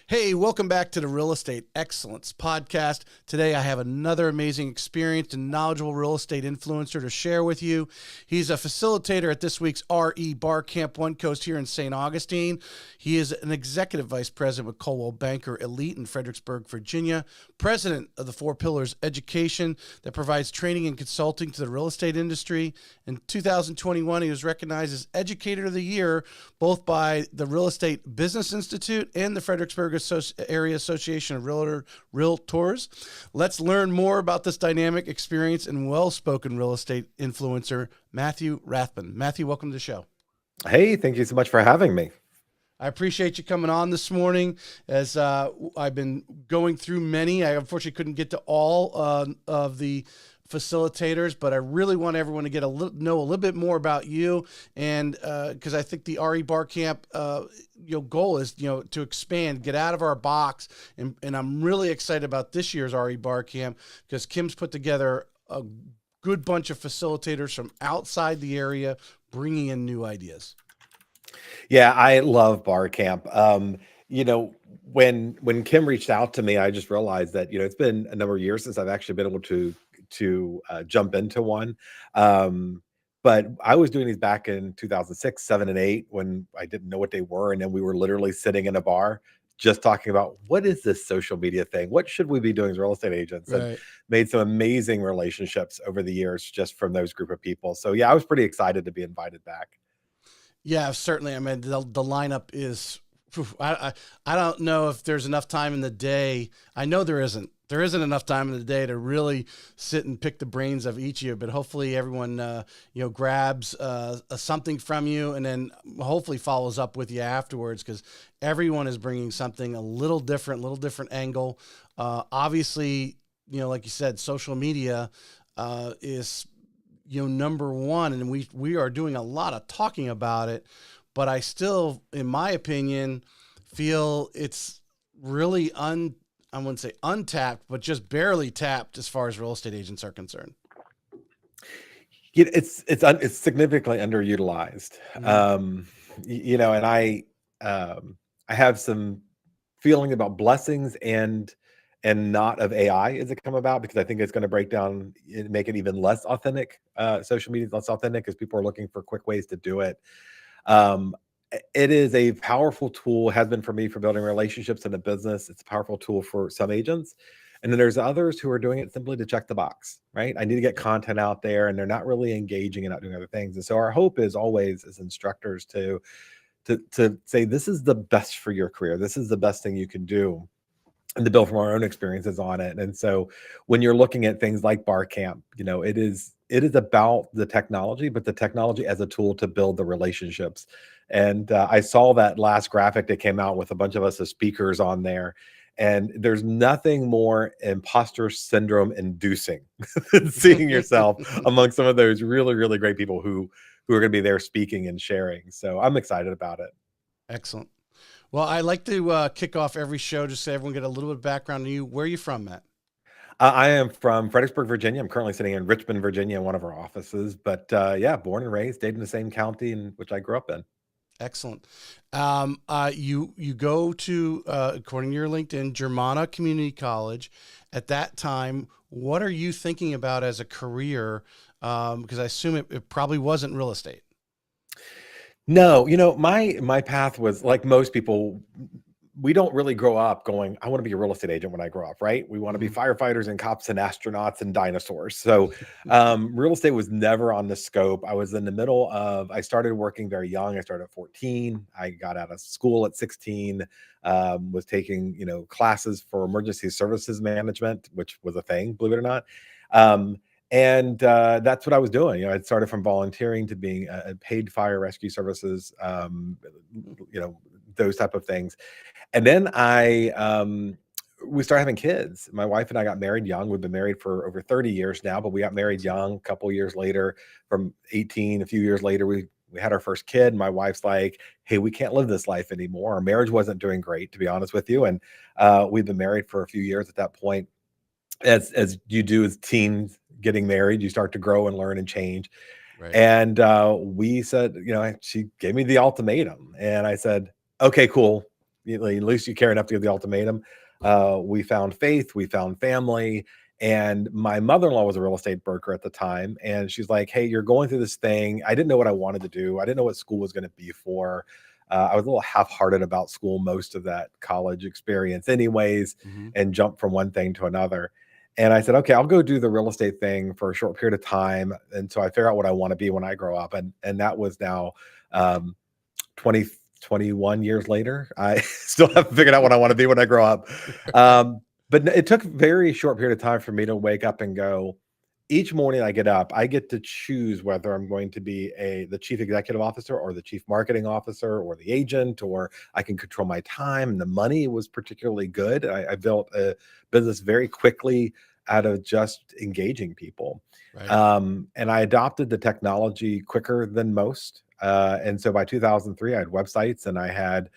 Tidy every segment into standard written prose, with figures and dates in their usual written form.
Hey, welcome back to the Real Estate Excellence Podcast. Today I have another amazing experienced and knowledgeable real estate influencer to share with you. He's a facilitator at this week's RE Bar Camp One Coast here in St. Augustine. He is an executive vice president with Coldwell Banker Elite in Fredericksburg, Virginia, president of the Four Pillars Education that provides training and consulting to the real estate industry. In 2021, he was recognized as Educator of the Year, both by the Real Estate Business Institute and the Fredericksburg Area Association of Realtors. Let's learn more about this dynamic, experienced, and well-spoken real estate influencer, Matthew Rathbun. Matthew, welcome to the show. Hey, thank you so much for having me. I appreciate you coming on this morning. As I've been going through many, I unfortunately couldn't get to all of the facilitators, but I really want everyone to get know a little bit more about you, and because I think the RE Bar Camp goal is to expand, get out of our box, and I'm really excited about this year's RE Bar Camp because Kim's put together a good bunch of facilitators from outside the area bringing in new ideas. Yeah, I love bar camp. When Kim reached out to me, I just realized that it's been a number of years since I've actually been able to jump into one. But I was doing these back in 2006, 7, and 8 when I didn't know what they were, and then we were literally sitting in a bar just talking about what is this social media thing? What should we be doing as real estate agents? And Right. made some amazing relationships over the years just from those group of people. So yeah, I was pretty excited to be invited back. Yeah, certainly. I mean, the lineup is. I don't know if there's enough time in the day. I know there isn't. There isn't enough time in the day to really sit and pick the brains of each of you. But hopefully, everyone grabs something from you, and then hopefully follows up with you afterwards because everyone is bringing something a little different angle. Obviously, like you said, social media is number one, and we are doing a lot of talking about it, but I still, in my opinion, feel it's really I wouldn't say untapped, but just barely tapped as far as real estate agents are concerned. It's significantly underutilized. Mhm. And I have some feeling about blessings and not of AI as it come about, because I think it's going to break down and make it even less authentic. Social media is less authentic because people are looking for quick ways to do it. Um, it is a powerful tool, has been for me, for building relationships in a business. It's a powerful tool for some agents. And then there's others who are doing it simply to check the box, right? I need to get content out there, and they're not really engaging and not doing other things. And so our hope is always, as instructors, to say this is the best for your career. This is the best thing you can do, and to build from our own experiences on it. And so when you're looking at things like bar camp, it is about the technology, but the technology as a tool to build the relationships. And I saw that last graphic that came out with a bunch of us as speakers on there. And there's nothing more imposter syndrome inducing than seeing yourself among some of those really, really great people who are going to be there speaking and sharing. So I'm excited about it. Excellent. Well, I like to kick off every show just so everyone get a little bit of background on you. Where are you from, Matt? I am from Fredericksburg, Virginia. I'm currently sitting in Richmond, Virginia, in one of our offices. But yeah, born and raised, stayed in the same county in which I grew up in. Excellent. You go to according to your LinkedIn, Germana Community College. At that time, what are you thinking about as a career? Because I assume it probably wasn't real estate. No, my path was like most people. We don't really grow up going, I want to be a real estate agent when I grow up, right? We want to be Mhm. firefighters and cops and astronauts and dinosaurs. So real estate was never on the scope. I was in the middle of, I started working very young. I started at 14. I got out of school at 16, was taking, classes for emergency services management, which was a thing, believe it or not. Um, and that's what I was doing. I started from volunteering to being a paid fire rescue services, those type of things. And then we started having kids. My wife and I got married young. We've been married for over 30 years now, but we got married young. A couple of years later, from 18, a few years later, we had our first kid. My wife's like, "Hey, we can't live this life anymore." Our marriage wasn't doing great, to be honest with you, and we've been married for a few years at that point. As you do as teens getting married, you start to grow and learn and change. Right. And we said, she gave me the ultimatum, and I said, "Okay, cool. at least you care enough to give the ultimatum. We found faith, we found family. And my mother-in-law was a real estate broker at the time. And she's like, hey, you're going through this thing. I didn't know what I wanted to do. I didn't know what school was going to be for. I was a little half-hearted about school most of that college experience anyways, Mm-hmm. and jumped from one thing to another. And I said, okay, I'll go do the real estate thing for a short period of time until I figure out what I want to be when I grow up. And that was now um, 20, 21 years later. I still haven't figured out what I want to be when I grow up. But it took a very short period of time for me to wake up and go, each morning I get up, I get to choose whether I'm going to be the chief executive officer or the chief marketing officer or the agent, or I can control my time. And the money was particularly good. I built a business very quickly out of just engaging people. Right. And I adopted the technology quicker than most. And so by 2003, I had websites, and I had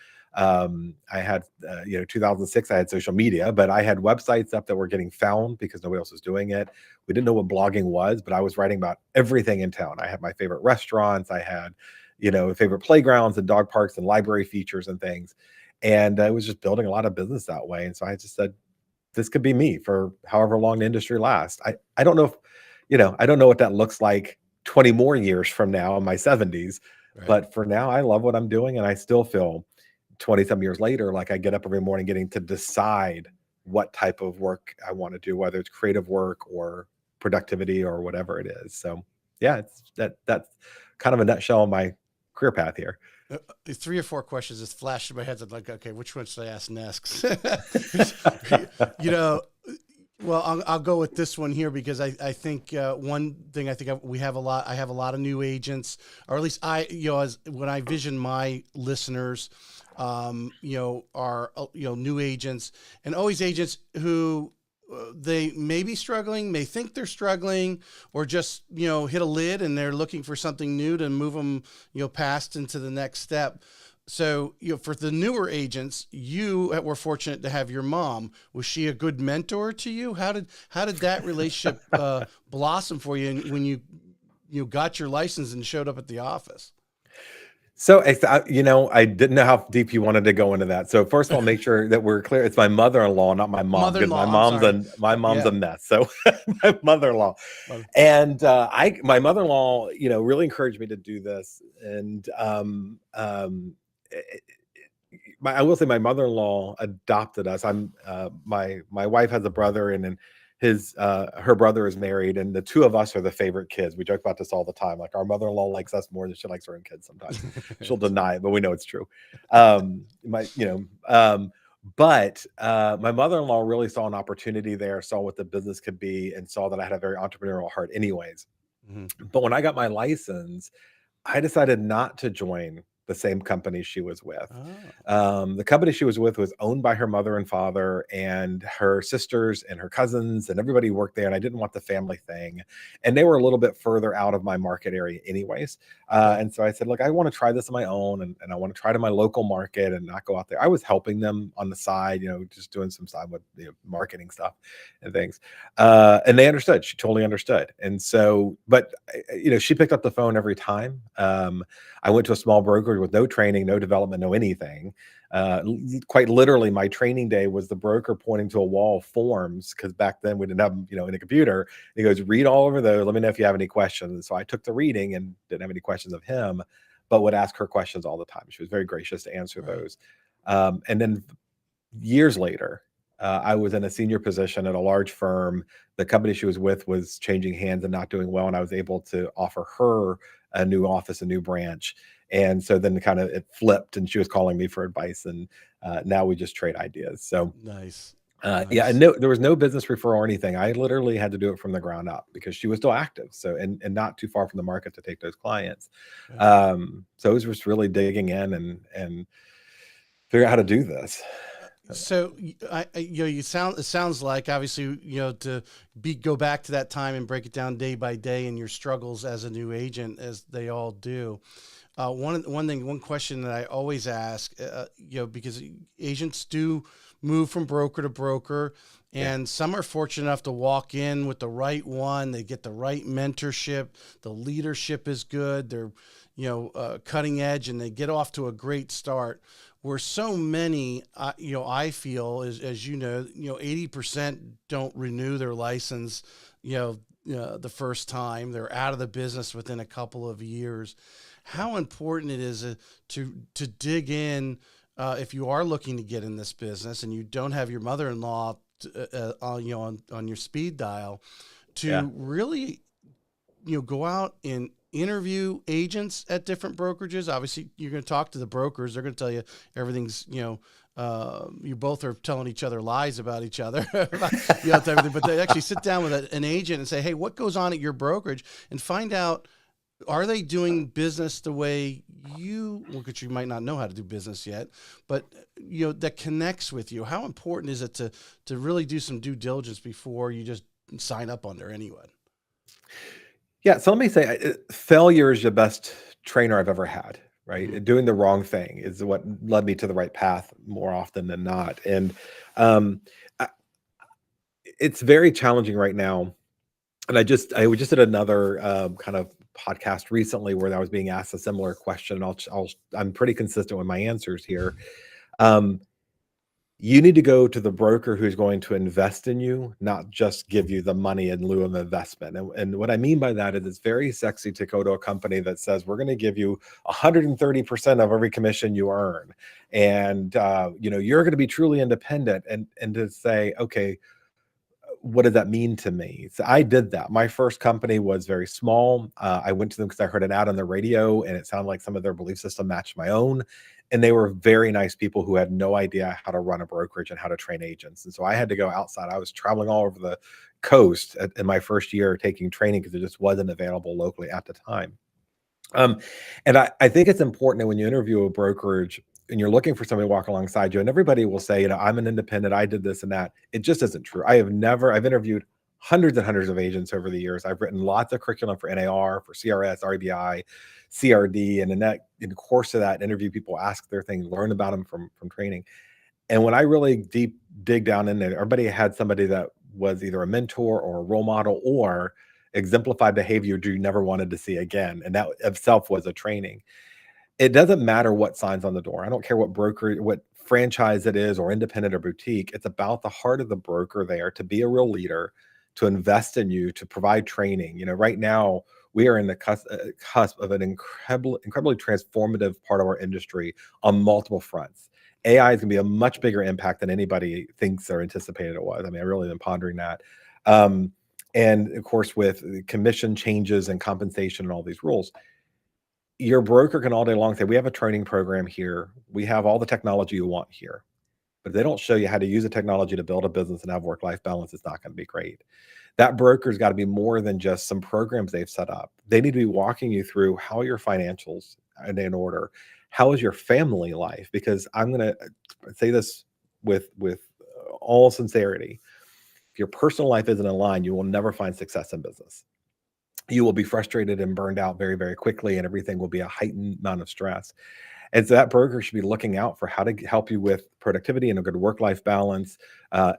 2006, I had social media, but I had websites up that were getting found because nobody else was doing it. We didn't know what blogging was, but I was writing about everything in town. I had my favorite restaurants. I had, favorite playgrounds and dog parks and library features and things. And I was just building a lot of business that way. And so I just said, this could be me for however long the industry lasts. I don't know if, I don't know what that looks like 20 more years from now in my 70s. Right. But for now, I love what I'm doing. And I still feel 20 some years later, like I get up every morning getting to decide what type of work I want to do, whether it's creative work or productivity or whatever it is. So yeah, that's kind of a nutshell of my career path here. 3 or 4 questions just flashed in my head. I'm like, okay, which one should I ask next? Well, I'll go with this one here because I think one thing I have a lot of new agents, or at least when I vision my listeners, are new agents, and always agents who they may be struggling, may think they're struggling, or just hit a lid and they're looking for something new to move them past into the next step. So, for the newer agents, you were fortunate to have your mom. Was she a good mentor to you? How did that relationship blossom for you when you got your license and showed up at the office? So, I didn't know how deep you wanted to go into that. So first of all, make sure that we're clear. It's my mother-in-law, not my mom, because my mom's a mess. So my mother-in-law. And my mother-in-law, really encouraged me to do this. And I will say my mother-in-law adopted us. My wife has a brother, and then her brother is married, and the two of us are the favorite kids. We joke about this all the time. Like, our mother-in-law likes us more than she likes her own kids sometimes. She'll deny it, but we know it's true. But my mother-in-law really saw an opportunity there, saw what the business could be, and saw that I had a very entrepreneurial heart anyways. Mm-hmm. But when I got my license, I decided not to join the same company she was with. Oh. The company she was with was owned by her mother and father and her sisters and her cousins, and everybody worked there. And I didn't want the family thing. And they were a little bit further out of my market area anyways. And so I said, look, I want to try this on my own, and I want to try to my local market and not go out there. I was helping them on the side, just doing some side with marketing stuff and things. And they understood. She totally understood. And so, but she picked up the phone every time. I went to a small brokerage with no training, no development, no anything. Quite literally, my training day was the broker pointing to a wall of forms, because back then we didn't have them, in a computer. He goes, read all over those. Let me know if you have any questions. And so I took the reading and didn't have any questions of him, but would ask her questions all the time. She was very gracious to answer those. And then years later, I was in a senior position at a large firm. The company she was with was changing hands and not doing well, and I was able to offer her a new office, a new branch. And so then it flipped, and she was calling me for advice, and now we just trade ideas. So nice. Yeah, and there was no business referral or anything. I literally had to do it from the ground up because she was still active. So, and not too far from the market to take those clients. So it was just really digging in and figure out how to do this. So it sounds like, obviously, go back to that time and break it down day by day and your struggles as a new agent, as they all do. One question that I always ask, because agents do move from broker to broker, and some are fortunate enough to walk in with the right one. They get the right mentorship. The leadership is good. They're, cutting edge, and they get off to a great start. where so many, I feel, as 80% don't renew their license, the first time. They're out of the business within a couple of years. How important it is to dig in, if you are looking to get in this business and you don't have your mother-in-law, on your speed dial, Yeah. to really, go out and interview agents at different brokerages. Obviously, you're going to talk to the brokers. They're going to tell you everything's, you both are telling each other lies about each other, everything. But they actually sit down with an agent and say, hey, what goes on at your brokerage, and find out, are they doing business the way because you might not know how to do business yet, but that connects with you. How important is it to really do some due diligence before you just sign up under anyone? Yeah, so let me say, failure is the best trainer I've ever had, right? Mm-hmm. Doing the wrong thing is what led me to the right path more often than not. And um, I, it's very challenging right now. And we just did another kind of podcast recently where I was being asked a similar question. And I'm pretty consistent with my answers here. Um, you need to go to the broker who's going to invest in you, not just give you the money in lieu of investment. And what I mean by that is, it's very sexy to go to a company that says, we're going to give you 130% of every commission you earn. And, you're going to be truly independent, and to say, okay, what does that mean to me? So I did that. My first company was very small. I went to them because I heard an ad on the radio and it sounded like some of their belief system matched my own. And they were very nice people who had no idea how to run a brokerage and how to train agents. And so I had to go outside. I was traveling all over the coast in my first year taking training because it just wasn't available locally at the time. Um, and I think it's important that when you interview a brokerage and you're looking for somebody to walk alongside you, and everybody will say, I'm an independent, I did this and that. It just isn't true. I've interviewed hundreds and hundreds of agents over the years. I've written lots of curriculum for NAR, for CRS, RBI, CRD, and in the course of that, interview people, ask their thing, learn about them from training. And when I really deep dig down in there, everybody had somebody that was either a mentor or a role model or exemplified behavior you never wanted to see again. And that itself was a training. It doesn't matter what signs on the door. I don't care what broker, what franchise it is, or independent or boutique. It's about the heart of the broker there to be a real leader, to invest in you, to provide training. Right now we are in the cusp of an incredibly transformative part of our industry on multiple fronts. AI is going to be a much bigger impact than anybody thinks or anticipated it was. I mean, I really been pondering that. And of course, with commission changes and compensation and all these rules, your broker can all day long say, we have a training program here. We have all the technology you want here. But if they don't show you how to use the technology to build a business and have work-life balance, it's not going to be great. That broker's got to be more than just some programs they've set up. They need to be walking you through how your financials are in order. How is your family life? Because I'm going to say this with all sincerity. If your personal life isn't aligned, you will never find success in business. You will be frustrated and burned out very, very quickly, and everything will be a heightened amount of stress. And so that broker should be looking out for how to help you with productivity and a good work-life balance,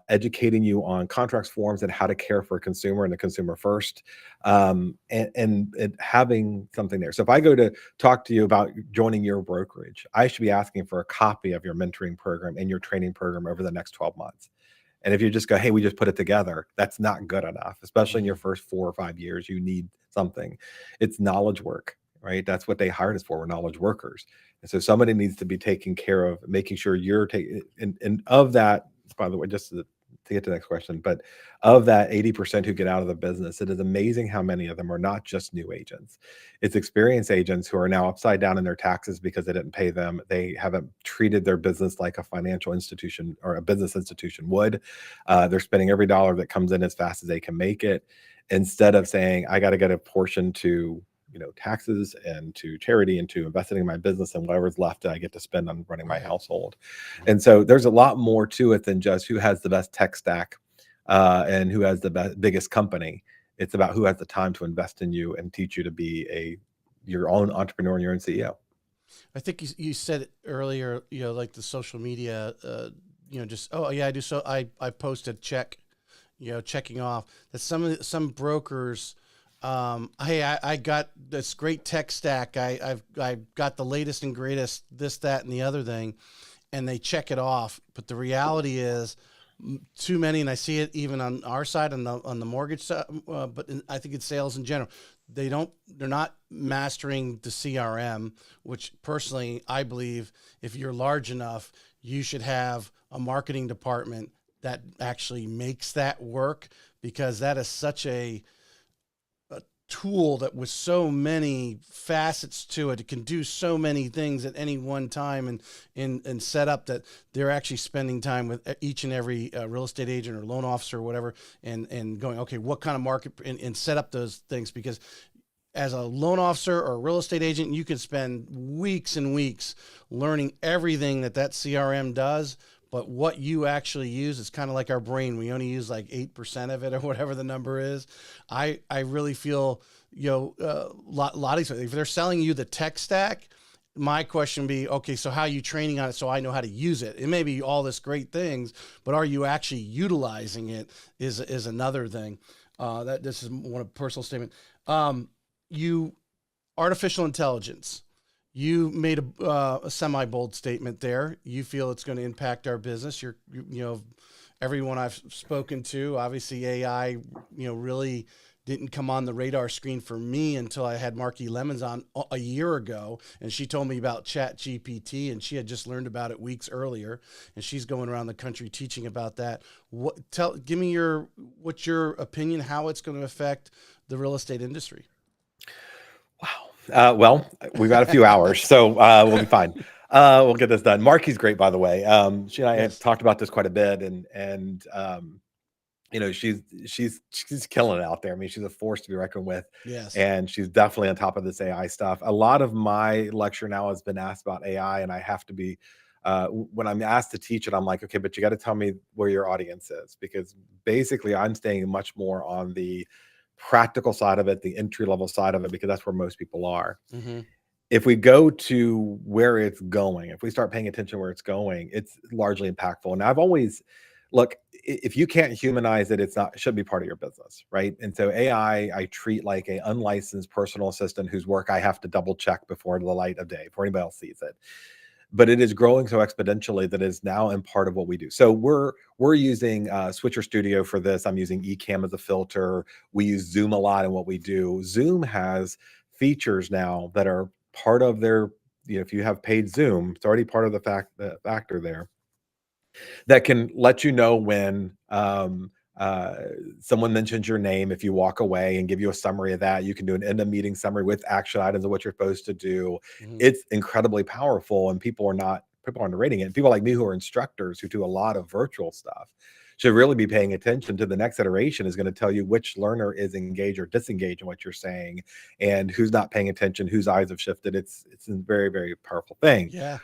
educating you on contracts forms and how to care for a consumer and the consumer first, and having something there. So if I go to talk to you about joining your brokerage, I should be asking for a copy of your mentoring program and your training program over the next 12 months. And if you just go, hey, we just put it together, that's not good enough, especially in your first 4 or 5 years. You need something. It's knowledge work, right? That's what they hired us for. We're knowledge workers. And so somebody needs to be taking care of making sure you're taking, and of that, by the way, just to get to the next question, but of that 80% who get out of the business, it is amazing how many of them are not just new agents. It's experienced agents who are now upside down in their taxes because they didn't pay them. They haven't treated their business like a financial institution or a business institution would. They're spending every dollar that comes in as fast as they can make it, instead of saying, I got to get a portion to taxes and to charity and to investing in my business, and whatever's left I get to spend on running my household. And so there's a lot more to it than just who has the best tech stack and who has the biggest company. It's about who has the time to invest in you and teach you to be your own entrepreneur and your own CEO. I think you said it earlier, like the social media, just, oh yeah, I do. So I posted checking off that some brokers, hey, I got this great tech stack. I've got the latest and greatest this, that, and the other thing. and they check it off. But the reality is, too many, and I see it even on our side on the mortgage side, I think it's sales in general. They're not mastering the CRM, which personally I believe if you're large enough, you should have a marketing department that actually makes that work, because that is such a tool that with so many facets to it. It can do so many things at any one time, and set up that they're actually spending time with each and every real estate agent or loan officer or whatever, and going, okay, what kind of market, and set up those things. Because as a loan officer or a real estate agent, you can spend weeks and weeks learning everything that CRM does. But what you actually use is kind of like our brain. We only use like 8% of it, or whatever the number is. I really feel, lot of these, if they're selling you the tech stack, my question would be, okay, so how are you training on it so I know how to use it? It may be all this great things, but are you actually utilizing it is another thing. That this is one of personal statement. You artificial intelligence. You made a semi-bold statement there. You feel it's going to impact our business. Everyone I've spoken to, obviously AI, really didn't come on the radar screen for me until I had Marky Lemons on a year ago, and she told me about Chat GPT, and she had just learned about it weeks earlier, and she's going around the country teaching about that. Give me what's your opinion, how it's going to affect the real estate industry? Wow. Well, we've got a few hours, so we'll be fine. We'll get this done. Marky's great, by the way. She and I have talked about this quite a bit, and she's killing it out there. I mean, she's a force to be reckoned with. Yes. And she's definitely on top of this AI stuff. A lot of my lecture now has been asked about AI, and I have to be, when I'm asked to teach it, I'm like, okay, but you got to tell me where your audience is, because basically I'm staying much more on the practical side of it, the entry level side of it, because that's where most people are. Mm-hmm. If we go to where it's going, if we start paying attention where it's going, it's largely impactful. And I've always, look, if you can't humanize it, it should be part of your business, right? And so AI, I treat like a unlicensed personal assistant whose work I have to double check before the light of day, before anybody else sees it. But it is growing so exponentially that is now in part of what we do. So we're using Switcher Studio for this. I'm using Ecamm as a filter. We use Zoom a lot in what we do. Zoom has features now that are part of their, if you have paid Zoom, it's already part of the factor there, that can let you know when someone mentions your name. If you walk away, and give you a summary of that. You can do an end of meeting summary with action items of what you're supposed to do. Mm-hmm. It's incredibly powerful, and people aren't rating it. And people like me who are instructors who do a lot of virtual stuff should really be paying attention to the next iteration. Is going to tell you which learner is engaged or disengaged in what you're saying, and who's not paying attention, whose eyes have shifted. It's a very, very powerful thing. Yeah.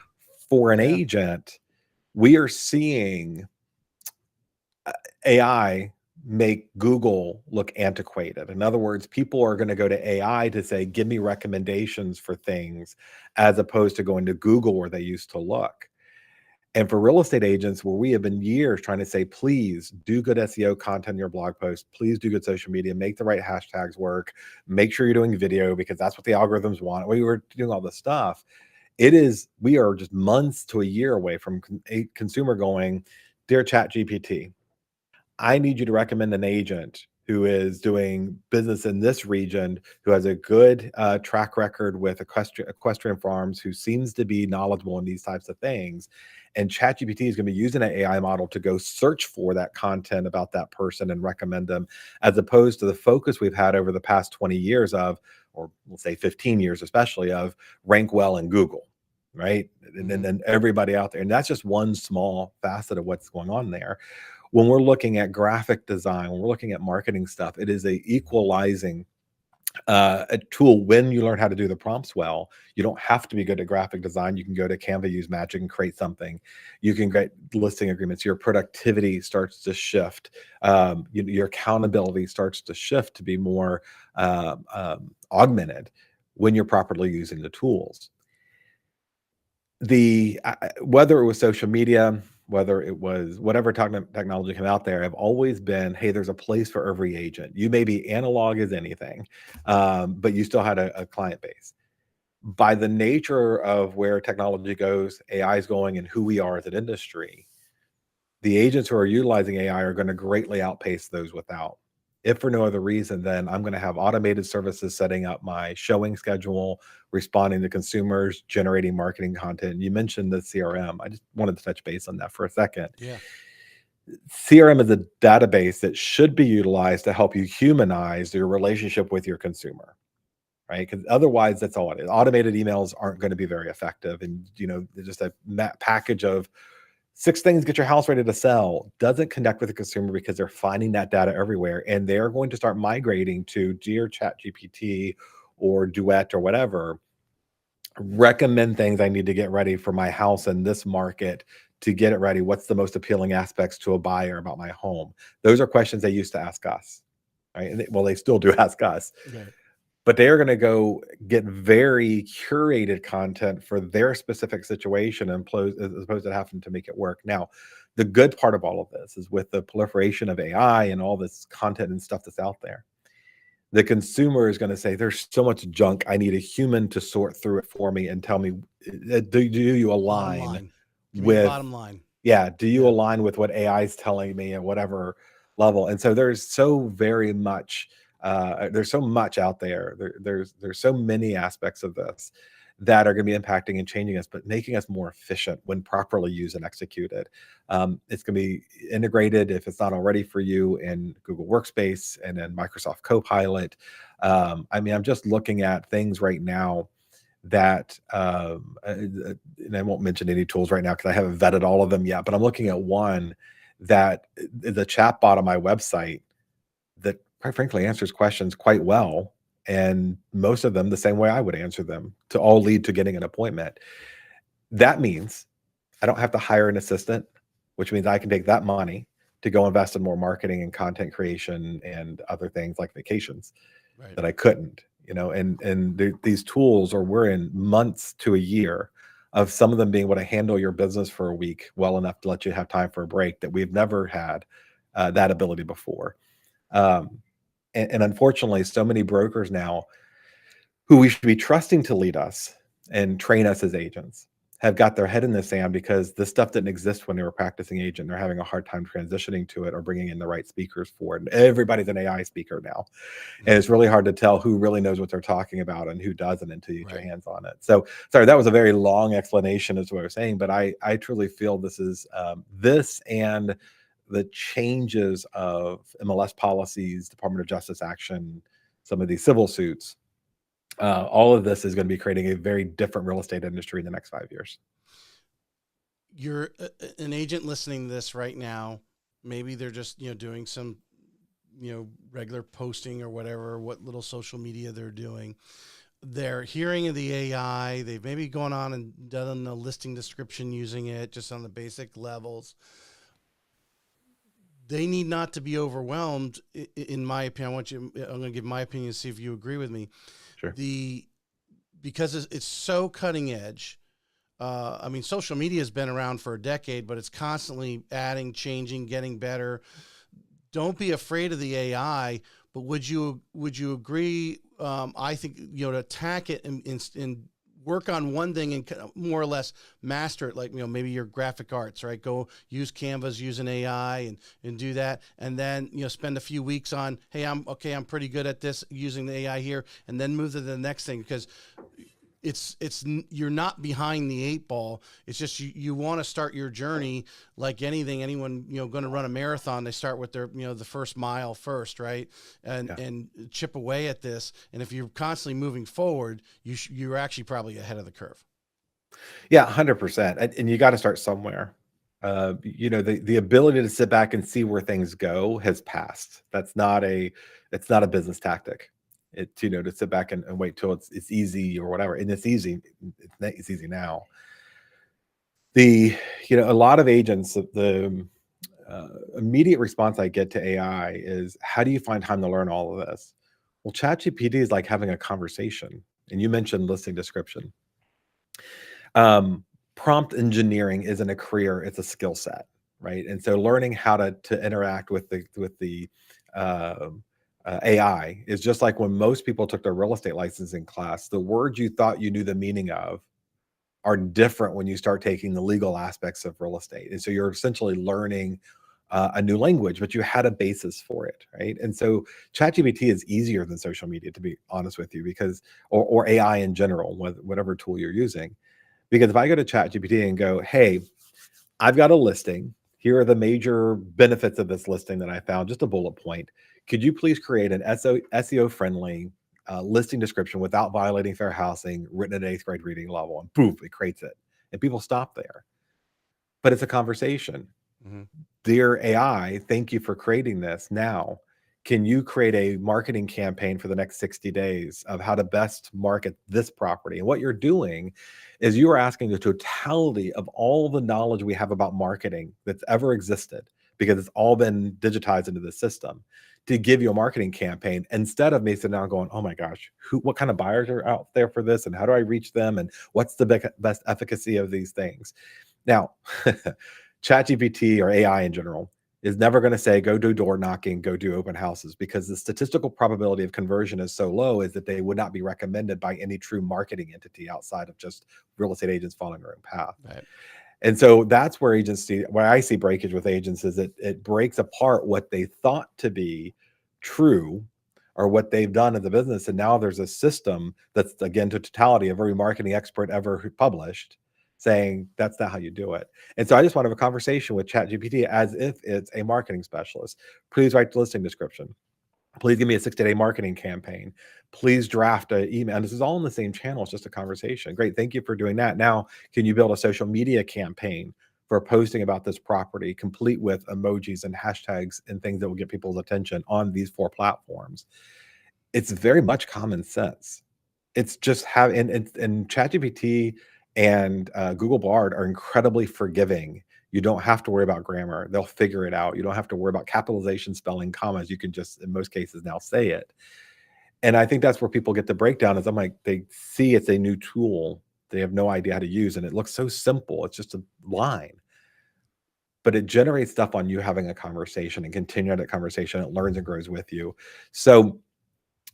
For an agent, we are seeing AI make Google look antiquated. In other words, people are going to go to AI to say, give me recommendations for things, as opposed to going to Google where they used to look. And for real estate agents, where we have been years trying to say, please do good SEO content in your blog post, please do good social media, make the right hashtags work, make sure you're doing video, because that's what the algorithms want. We were doing all this stuff. We are just months to a year away from a consumer going, dear Chat GPT, I need you to recommend an agent who is doing business in this region, who has a good track record with equestrian farms, who seems to be knowledgeable in these types of things. And ChatGPT is going to be using an AI model to go search for that content about that person and recommend them, as opposed to the focus we've had over the past 20 years of, or we'll say 15 years especially, of rank well in Google, right? And then everybody out there. And that's just one small facet of what's going on there. When we're looking at graphic design, when we're looking at marketing stuff, it is a equalizing a tool. When you learn how to do the prompts well, you don't have to be good at graphic design. You can go to Canva, use Magic, and create something. You can get listing agreements. Your productivity starts to shift. Your accountability starts to shift to be more augmented when you're properly using the tools. Whether it was social media, whether it was whatever technology came out there, have always been, hey, there's a place for every agent. You may be analog as anything, but you still had a client base. by the nature of where technology goes, AI is going, and who we are as an industry, the agents who are utilizing AI are going to greatly outpace those without. If for no other reason, then I'm going to have automated services setting up my showing schedule, responding to consumers, generating marketing content. You mentioned the CRM. I just wanted to touch base on that for a second. Yeah. CRM is a database that should be utilized to help you humanize your relationship with your consumer, right? Because otherwise, that's all it is. Automated emails aren't going to be very effective, and they're just a package of 6 things get your house ready to sell doesn't connect with the consumer because they're finding that data everywhere, and they're going to start migrating to Dear ChatGPT or Duet or whatever. Recommend things I need to get ready for my house in this market to get it ready. What's the most appealing aspects to a buyer about my home? Those are questions they used to ask us, right? And they still do ask us. Right. But they are going to go get very curated content for their specific situation as opposed to having to make it work. Now, the good part of all of this is with the proliferation of AI and all this content and stuff that's out there, the consumer is going to say, there's so much junk. I need a human to sort through it for me and tell me, do you Bottom align line. Give me the with, bottom line. yeah, do you Yeah. align with what AI is telling me at whatever level? And so there's so very much, there's so much out there. There's so many aspects of this that are going to be impacting and changing us, but making us more efficient when properly used and executed. It's going to be integrated, if it's not already for you, in Google Workspace and then Microsoft Copilot. I mean, I'm just looking at things right now that, and I won't mention any tools right now because I haven't vetted all of them yet, but I'm looking at one that the chat bot on my website that quite frankly answers questions quite well. And most of them the same way I would answer them, to all lead to getting an appointment. That means I don't have to hire an assistant, which means I can take that money to go invest in more marketing and content creation and other things like vacations Right. that I couldn't, and these tools we're in months to a year of some of them being able to handle your business for a week well enough to let you have time for a break that we've never had that ability before. And unfortunately, so many brokers now who we should be trusting to lead us and train us as agents have got their head in the sand because this stuff didn't exist when they were practicing agent. They're having a hard time transitioning to it or bringing in the right speakers for it. And everybody's an AI speaker now. And it's really hard to tell who really knows what they're talking about and who doesn't until you get your hands on it. So sorry, that was a very long explanation as to what I was saying, but I truly feel this is this and the changes of MLS policies, Department of Justice action, some of these civil suits, all of this is going to be creating a very different real estate industry in the next 5 years. You're an agent listening to this right now. Maybe they're just, doing some, regular posting or whatever, what little social media they're doing. They're hearing of the AI. They've maybe gone on and done a listing description using it just on the basic levels. They need not to be overwhelmed. In my opinion, I'm going to give my opinion and see if you agree with me. Sure. Because it's so cutting edge. I mean, social media has been around for a decade, but it's constantly adding, changing, getting better. Don't be afraid of the AI, but would you agree? I think to attack it and work on one thing and more or less master it, like maybe your graphic arts, right? Go use Canvas, use an AI, and do that, and then spend a few weeks on, hey, I'm pretty good at this using the AI here, and then move to the next thing because it's you're not behind the 8 ball. It's just you want to start your journey like anyone going to run a marathon. They start with their the first mile first, right? And chip away at this. And if you're constantly moving forward, you're actually probably ahead of the curve. Yeah, 100%. And you got to start somewhere. The ability to sit back and see where things go has passed. It's not a business tactic. It's to sit back and wait till it's easy or whatever. And it's easy. It's easy now. A lot of agents, the immediate response I get to AI is, how do you find time to learn all of this? Well, ChatGPT is like having a conversation. And you mentioned listing description. Prompt engineering isn't a career; it's a skill set, right? And so, learning how to interact with the AI is just like when most people took their real estate licensing class, the words you thought you knew the meaning of are different when you start taking the legal aspects of real estate. And so you're essentially learning a new language, but you had a basis for it, right? And so ChatGPT is easier than social media, to be honest with you, because or AI in general, whatever tool you're using. Because if I go to ChatGPT and go, hey, I've got a listing. Here are the major benefits of this listing that I found, just a bullet point. Could you please create an SEO friendly listing description without violating fair housing, written at 8th grade reading level? And poof, it creates it. And people stop there. But it's a conversation. Mm-hmm. Dear AI, thank you for creating this. Now, can you create a marketing campaign for the next 60 days of how to best market this property? And what you're doing is you are asking the totality of all the knowledge we have about marketing that's ever existed, because it's all been digitized into the system, to give you a marketing campaign, instead of me sitting down going, oh my gosh, what kind of buyers are out there for this? And how do I reach them? And what's the best efficacy of these things? Now, ChatGPT or AI in general is never going to say, go do door knocking, go do open houses, because the statistical probability of conversion is so low is that they would not be recommended by any true marketing entity outside of just real estate agents following their own path. Right. And so that's where where I see breakage with agents is it breaks apart what they thought to be true or what they've done in the business. And now there's a system that's, again, to totality of every marketing expert ever published, saying that's not how you do it. And so I just want to have a conversation with ChatGPT as if it's a marketing specialist. Please write the listing description. Please give me a 60-day marketing campaign. Please draft an email. And this is all in the same channel. It's just a conversation. Great. Thank you for doing that. Now, can you build a social media campaign for posting about this property, complete with emojis and hashtags and things that will get people's attention on these 4 platforms? It's very much common sense. It's just and ChatGPT and Google Bard are incredibly forgiving. You don't have to worry about grammar. They'll figure it out. You don't have to worry about capitalization, spelling, commas. You can just, in most cases, now say it. And I think that's where people get the breakdown is I'm like, they see it's a new tool. They have no idea how to use, and it looks so simple. It's just a line. But it generates stuff on you having a conversation and continue that conversation. It learns and grows with you. So,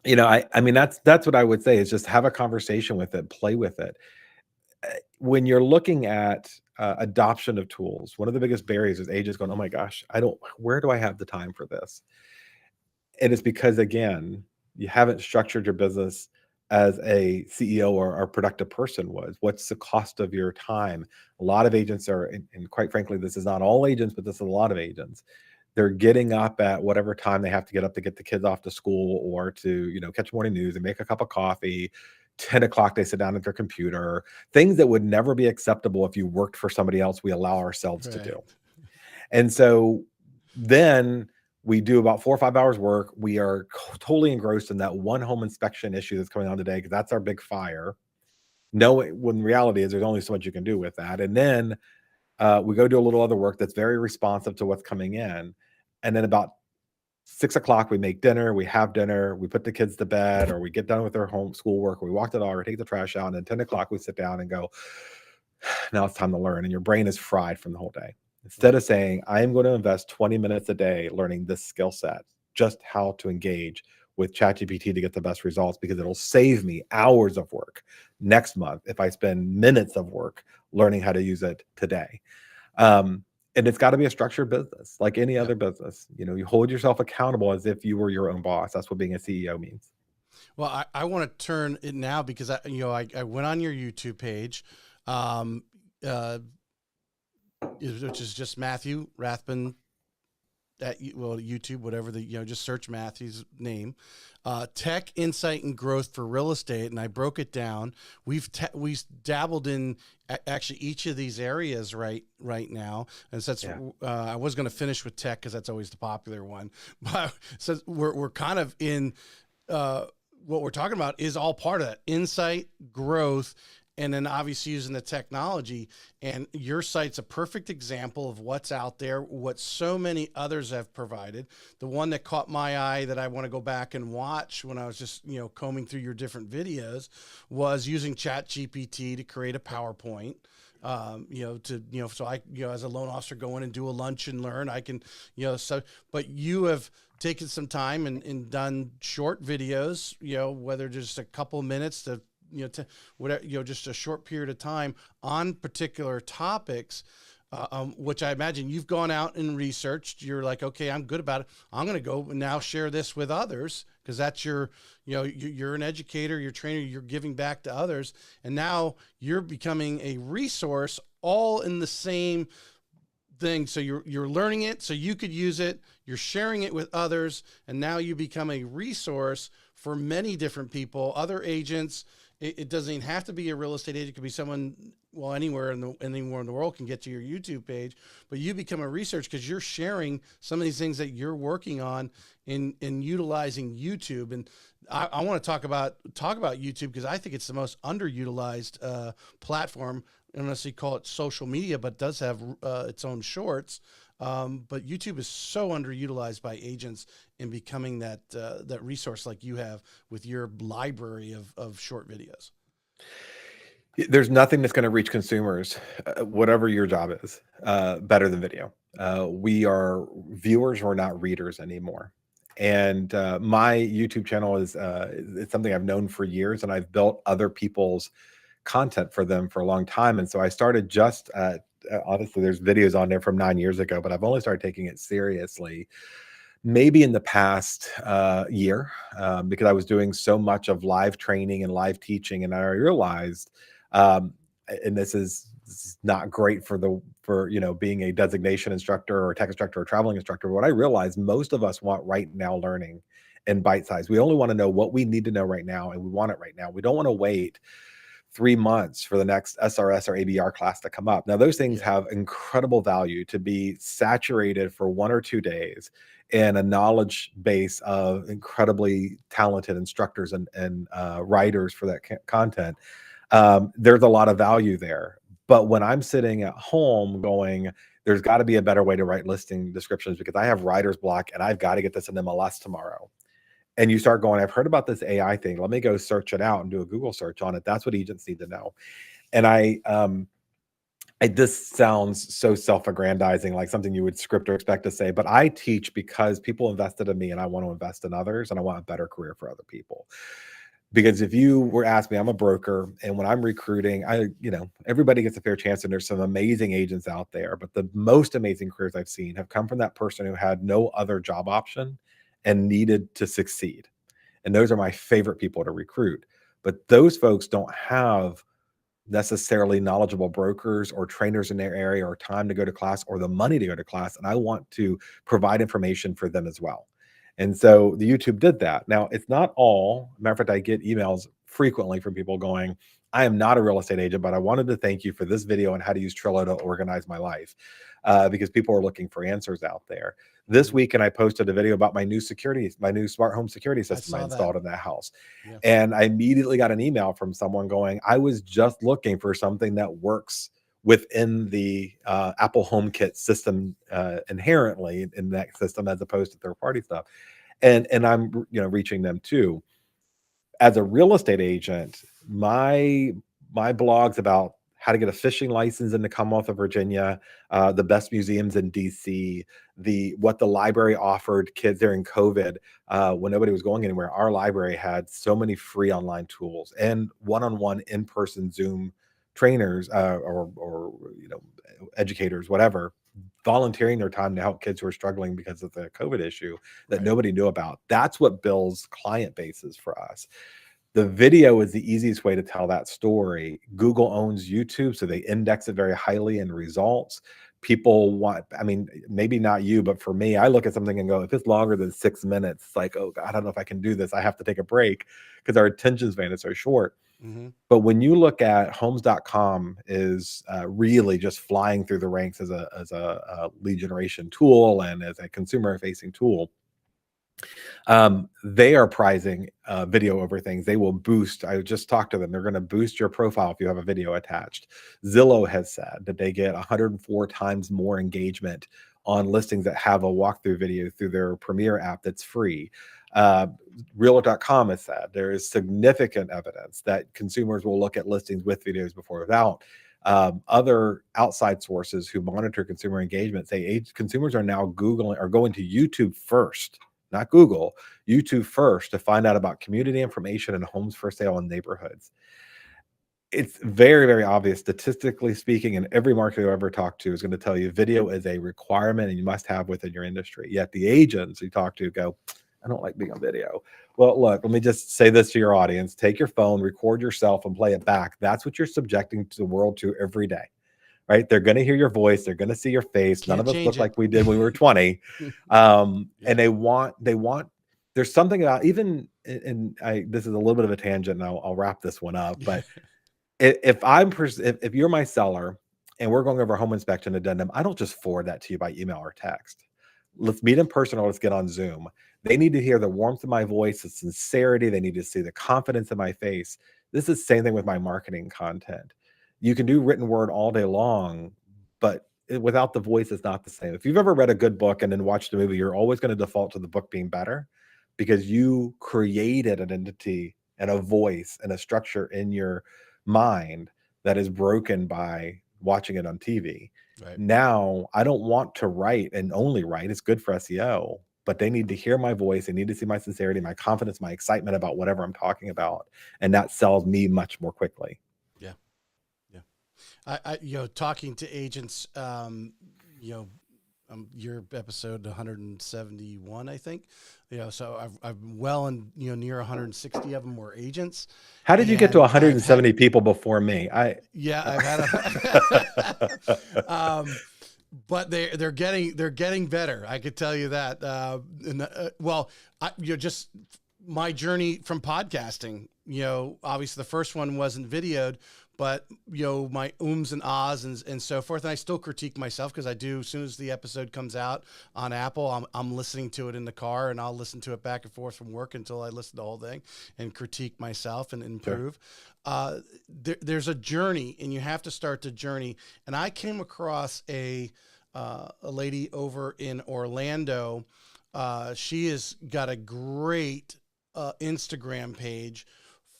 I mean, that's what I would say is just have a conversation with it, play with it. When you're looking at adoption of tools, one of the biggest barriers is agents going, oh my gosh, where do I have the time for this? And it's because, again, you haven't structured your business as a CEO or productive person was. What's the cost of your time? A lot of agents are, and quite frankly, this is not all agents, but this is a lot of agents. They're getting up at whatever time they have to get up to get the kids off to school or to, catch morning news and make a cup of coffee. 10 o'clock, they sit down at their computer. Things that would never be acceptable if you worked for somebody else, we allow ourselves to do. And so then we do about 4 or 5 hours work. We are totally engrossed in that one home inspection issue that's coming on today, because that's our big fire. No, when reality is there's only so much you can do with that. And then we go do a little other work that's very responsive to what's coming in. And then about 6 o'clock, we make dinner, we have dinner, we put the kids to bed, or we get done with their home school work, we walk the dog or take the trash out. And then 10 o'clock, we sit down and go, now it's time to learn. And your brain is fried from the whole day. Instead of saying, I am going to invest 20 minutes a day learning this skill set, just how to engage with ChatGPT to get the best results, because it'll save me hours of work next month if I spend minutes of work learning how to use it today. And it's got to be a structured business like any other business. You hold yourself accountable as if you were your own boss. That's what being a CEO means. Well, I want to turn it now because I went on your YouTube page, which is just Matthew Rathbun at YouTube, whatever just search Matthew's name, tech insight and growth for real estate. And I broke it down. We've dabbled in actually each of these areas right now. And so I was going to finish with tech because that's always the popular one, but so we're kind of in, what we're talking about is all part of that insight, growth, and then obviously using the technology. And your site's a perfect example of what's out there, what so many others have provided. The one that caught my eye that I want to go back and watch when I was just, combing through your different videos was using ChatGPT to create a PowerPoint. So I, as a loan officer, go in and do a lunch and learn. I can, so, but you have taken some time and done short videos, whether just a couple minutes to whatever, just a short period of time on particular topics. Which I imagine you've gone out and researched. You're like, okay, I'm good about it. I'm going to go and now share this with others because that's you're an educator, you're a trainer, you're giving back to others. And now you're becoming a resource all in the same thing. So you're learning it so you could use it. You're sharing it with others. And now you become a resource for many different people, other agents. It doesn't even have to be a real estate agent. It could be someone, anywhere in the world can get to your YouTube page, but you become a research because you're sharing some of these things that you're working on in utilizing YouTube. And I want to talk about YouTube because I think it's the most underutilized platform. I don't necessarily call it social media, but it does have its own shorts. But YouTube is so underutilized by agents in becoming that resource like you have with your library of short videos. There's nothing that's going to reach consumers, whatever your job is, better than video. We are viewers, we're not readers anymore. And my YouTube channel is it's something I've known for years, and I've built other people's content for them for a long time. And so I started just honestly, there's videos on there from 9 years ago, but I've only started taking it seriously maybe in the past year, because I was doing so much of live training and live teaching, and I realized, and this is not great for being a designation instructor or tech instructor or traveling instructor. But what I realized, most of us want right now learning in bite size. We only want to know what we need to know right now, and we want it right now. We don't want to wait 3 months for the next SRS or ABR class to come up. Now, those things have incredible value to be saturated for 1 or 2 days in a knowledge base of incredibly talented instructors and writers for that content. There's a lot of value there. But when I'm sitting at home going, there's got to be a better way to write listing descriptions because I have writer's block and I've got to get this in MLS tomorrow. And you start going, I've heard about this AI thing. Let me go search it out and do a Google search on it. That's what agents need to know. And this sounds so self-aggrandizing, like something you would script or expect to say, but I teach because people invested in me and I want to invest in others, and I want a better career for other people. Because if you were asked me, I'm a broker, and when I'm recruiting, everybody gets a fair chance, and there's some amazing agents out there, but the most amazing careers I've seen have come from that person who had no other job option and needed to succeed. And those are my favorite people to recruit. But those folks don't have necessarily knowledgeable brokers or trainers in their area or time to go to class or the money to go to class. And I want to provide information for them as well. And so the YouTube did that. Now, it's not all. Matter of fact, I get emails frequently from people going, I am not a real estate agent, but I wanted to thank you for this video on how to use Trello to organize my life, because people are looking for answers out there. This weekend, I posted a video about my new smart home security system I installed in that house. Yeah. And I immediately got an email from someone going, I was just looking for something that works within the Apple HomeKit system inherently in that system, as opposed to third-party stuff. And I'm reaching them too. As a real estate agent, my blogs about how to get a fishing license in the Commonwealth of Virginia, the best museums in DC, what the library offered kids during COVID, when nobody was going anywhere. Our library had so many free online tools and one-on-one in-person Zoom trainers or educators, whatever, volunteering their time to help kids who are struggling because of the COVID issue that nobody knew about. That's what builds client bases for us. The video is the easiest way to tell that story. Google owns YouTube, so they index it very highly in results. People want, maybe not you, but for me, I look at something and go, if it's longer than 6 minutes, it's like, oh God, I don't know if I can do this. I have to take a break because our attention span is so short. Mm-hmm. But when you look at homes.com is really just flying through the ranks as a lead generation tool and as a consumer facing tool. They are prizing video over things. They will boost. I just talked to them. They're going to boost your profile if you have a video attached. Zillow has said that they get 104 times more engagement on listings that have a walkthrough video through their Premier app that's free. Realtor.com has said there is significant evidence that consumers will look at listings with videos before without. Other outside sources who monitor consumer engagement say consumers are now Googling or going to YouTube first, not Google, YouTube first, to find out about community information and homes for sale in neighborhoods. It's very, very obvious, statistically speaking, and every marketer I've ever talked to is going to tell you video is a requirement and you must have within your industry. Yet the agents you talk to go, I don't like being on video. Well, look, let me just say this to your audience. Take your phone, record yourself, and play it back. That's what you're subjecting to the world to every day, right? They're going to hear your voice. They're going to see your face. None Can't of us change look it. like we did when we were 20. And they want, there's something about even, and this is a little bit of a tangent and I'll wrap this one up, but if you're my seller and we're going over a home inspection addendum, I don't just forward that to you by email or text. Let's meet in person or let's get on Zoom. They need to hear the warmth of my voice, the sincerity. They need to see the confidence in my face. This is the same thing with my marketing content. You can do written word all day long, but without the voice, it's not the same. If you've ever read a good book and then watched a movie, you're always going to default to the book being better because you created an entity and a voice and a structure in your mind that is broken by watching it on TV. Right. Now, I don't want to write and only write. It's good for SEO, but they need to hear my voice. They need to see my sincerity, my confidence, my excitement about whatever I'm talking about. And that sells me much more quickly. Yeah. Yeah. Talking to agents, your episode 171, I think, so I've well and, near 160 of them were agents. How did you get to 170 people before me? I've had but they're getting better. I could tell you that. Just my journey from podcasting, obviously the first one wasn't videoed, but my ums and ahs and so forth. And I still critique myself because I do, as soon as the episode comes out on Apple, I'm listening to it in the car and I'll listen to it back and forth from work until I listen to the whole thing and critique myself and improve. Sure. There's a journey and you have to start the journey. And I came across a lady over in Orlando. She has got a great Instagram page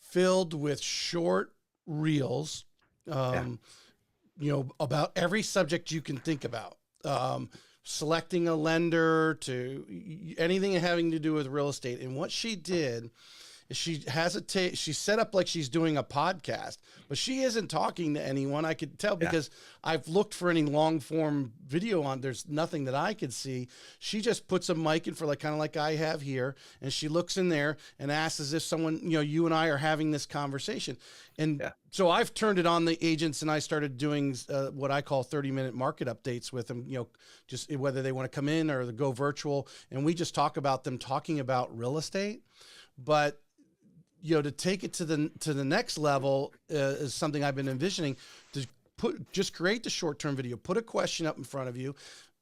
filled with short reels, about every subject you can think about, selecting a lender to anything having to do with real estate. And what she did is she's set up like she's doing a podcast, but she isn't talking to anyone. I could tell because I've looked for any long form video on. There's nothing that I could see. She just puts a mic in for kind of like I have here. And she looks in there and asks as if someone, you and I are having this conversation. And so I've turned it on the agents and I started doing what I call 30-minute market updates with them, just whether they want to come in or go virtual. And we just talk about them talking about real estate. But to take it to the next level is something I've been envisioning. To just create the short-term video, put a question up in front of you.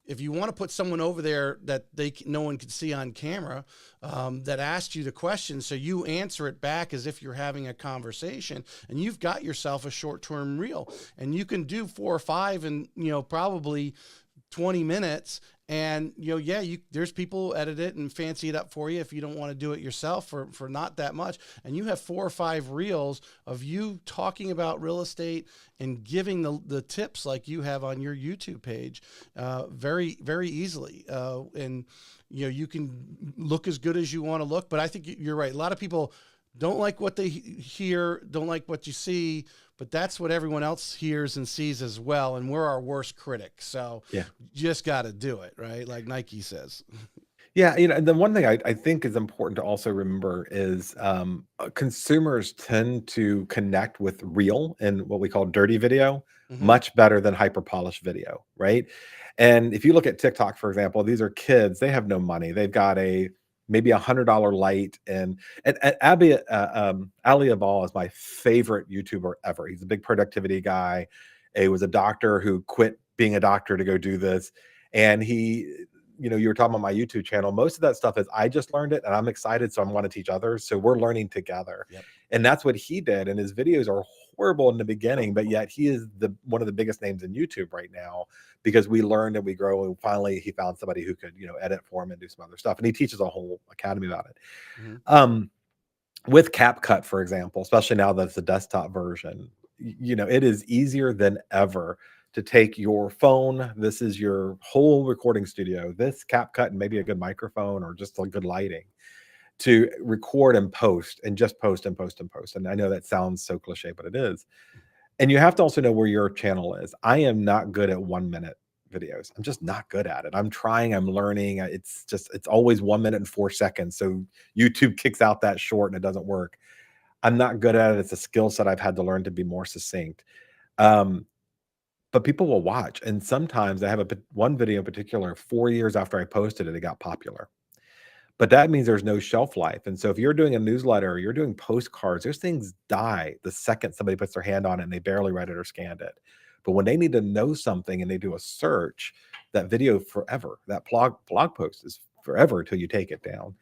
If you want to put someone over there that no one can see on camera, that asked you the question, so you answer it back as if you're having a conversation, and you've got yourself a short-term reel, and you can do 4 or 5 in probably 20 minutes. And, there's people who edit it and fancy it up for you if you don't want to do it yourself for not that much. And you have 4 or 5 reels of you talking about real estate and giving the tips like you have on your YouTube page very, very easily. And, you can look as good as you want to look. But I think you're right. A lot of people don't like what they hear, don't like what you see, but that's what everyone else hears and sees as well. And we're our worst critic. So you just got to do it, right? Like Nike says. Yeah. And the one thing I think is important to also remember is consumers tend to connect with real and what we call dirty video much better than hyper polished video, right? And if you look at TikTok, for example, these are kids, they have no money. They've got maybe $100 light. And Ali Abal is my favorite YouTuber ever. He's a big productivity guy. He was a doctor who quit being a doctor to go do this. And you were talking about my YouTube channel. Most of that stuff is I just learned it and I'm excited. So I want to teach others. So we're learning together. Yep. And that's what he did. And his videos are horrible in the beginning, but yet he is one of the biggest names in YouTube right now because we learned and we grow. And finally he found somebody who could, edit for him and do some other stuff. And he teaches a whole academy about it. With CapCut, for example, especially now that it's a desktop version, it is easier than ever to take your phone. This is your whole recording studio, this CapCut and maybe a good microphone or just a good lighting to record and post and just post and post and post. And I know that sounds so cliche, but it is. And you have to also know where your channel is. I am not good at 1 minute videos. I'm just not good at it. I'm trying, I'm learning. It's always 1 minute and 4 seconds. So YouTube kicks out that short and it doesn't work. I'm not good at it. It's a skill set I've had to learn to be more succinct. But people will watch. And sometimes I have one video in particular, 4 years after I posted it, it got popular. But that means there's no shelf life. And so if you're doing a newsletter or you're doing postcards, those things die the second somebody puts their hand on it and they barely read it or scanned it. But when they need to know something and they do a search, that video forever, that blog post is forever until you take it down.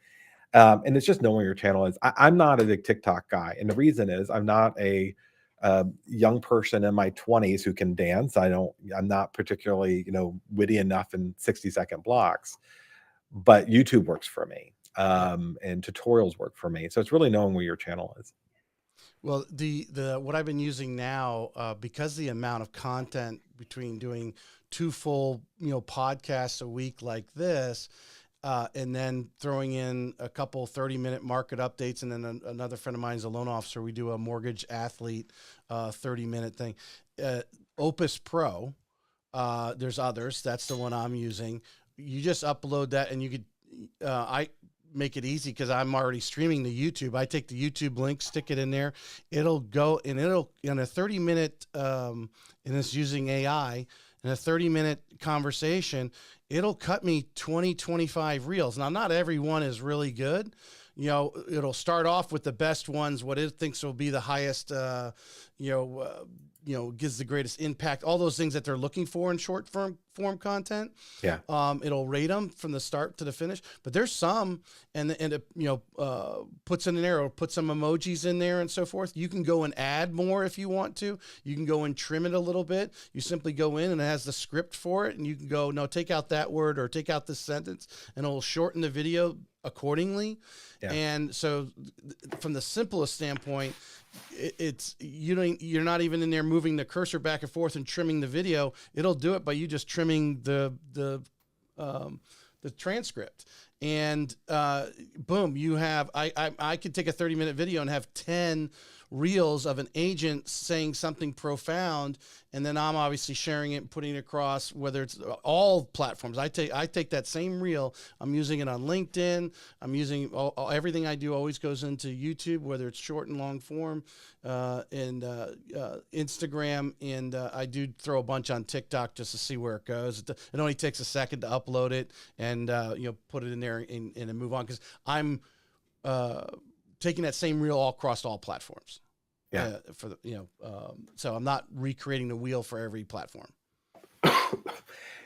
And it's just knowing where your channel is. I'm not a big TikTok guy. And the reason is I'm not a young person in my 20s who can dance. I'm not particularly, witty enough in 60-second blocks. But YouTube works for me, and tutorials work for me. So it's really knowing where your channel is. Well, the what I've been using now, because the amount of content between doing 2 full podcasts a week like this, and then throwing in a couple 30-minute market updates, and then another friend of mine is a loan officer. We do a mortgage athlete 30-minute thing. Opus Pro. There's others. That's the one I'm using. You just upload that and you could, I make it easy because I'm already streaming to YouTube. I take the YouTube link, stick it in there. It'll go and it'll, in a 30-minute, and it's using AI, in a 30-minute conversation, it'll cut me 20, 25 reels. Now, not every one is really good. It'll start off with the best ones, what it thinks will be the highest, gives the greatest impact, all those things that they're looking for in short form content. Yeah. It'll rate them from the start to the finish, but there's some, and it, puts in an arrow, put some emojis in there and so forth. You can go and add more if you want to. You can go and trim it a little bit. You simply go in and it has the script for it, and you can go, no, take out that word or take out this sentence, and it'll shorten the video accordingly. Yeah. And so from the simplest standpoint, you're not even in there moving the cursor back and forth and trimming the video. It'll do it by you just trimming the transcript, and boom, you have, I could take a 30-minute video and have 10 reels of an agent saying something profound, and then I'm obviously sharing it and putting it across, whether it's all platforms. I take that same reel, I'm using it on LinkedIn, I'm using everything I do always goes into YouTube, whether it's short and long form, and Instagram, and I do throw a bunch on TikTok just to see where it goes. It only takes a second to upload it and put it in there and move on, because I'm taking that same reel all across all platforms. Yeah. So I'm not recreating the wheel for every platform.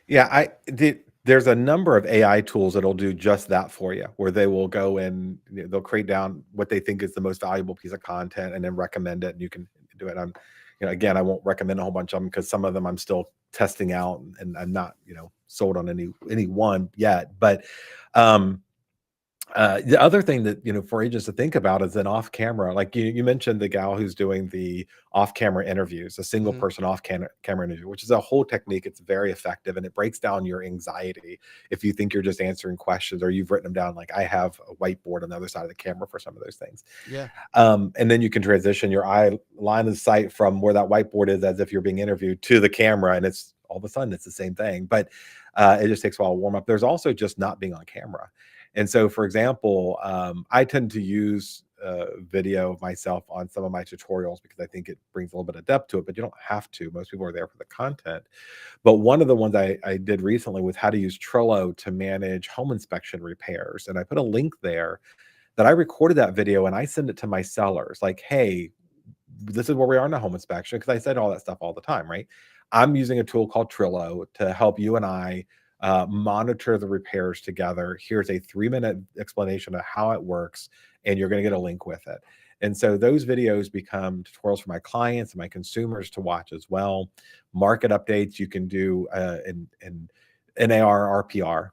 Yeah. There's a number of AI tools that'll do just that for you, where they will go and they'll create down what they think is the most valuable piece of content and then recommend it, and you can do it. Again, I won't recommend a whole bunch of them because some of them I'm still testing out and I'm not, sold on any one yet. But, the other thing that, for agents to think about is an off camera, like you mentioned the gal who's doing the off camera interviews, a single person off camera interview, which is a whole technique. It's very effective, and it breaks down your anxiety. If you think you're just answering questions or you've written them down, like I have a whiteboard on the other side of the camera for some of those things. Yeah. And then you can transition your eye line of sight from where that whiteboard is as if you're being interviewed to the camera. And it's all of a sudden it's the same thing, but it just takes a while to warm up. There's also just not being on camera. And so, for example, I tend to use video of myself on some of my tutorials because I think it brings a little bit of depth to it, but you don't have to. Most people are there for the content. But one of the ones I did recently was how to use Trello to manage home inspection repairs. And I put a link there that I recorded that video and I send it to my sellers like, hey, this is where we are in a home inspection, because I said all that stuff all the time, right? I'm using a tool called Trello to help you and I monitor the repairs together. Here's a 3-minute explanation of how it works, and you're going to get a link with it. And so those videos become tutorials for my clients and my consumers to watch as well. Market updates you can do in NAR, RPR.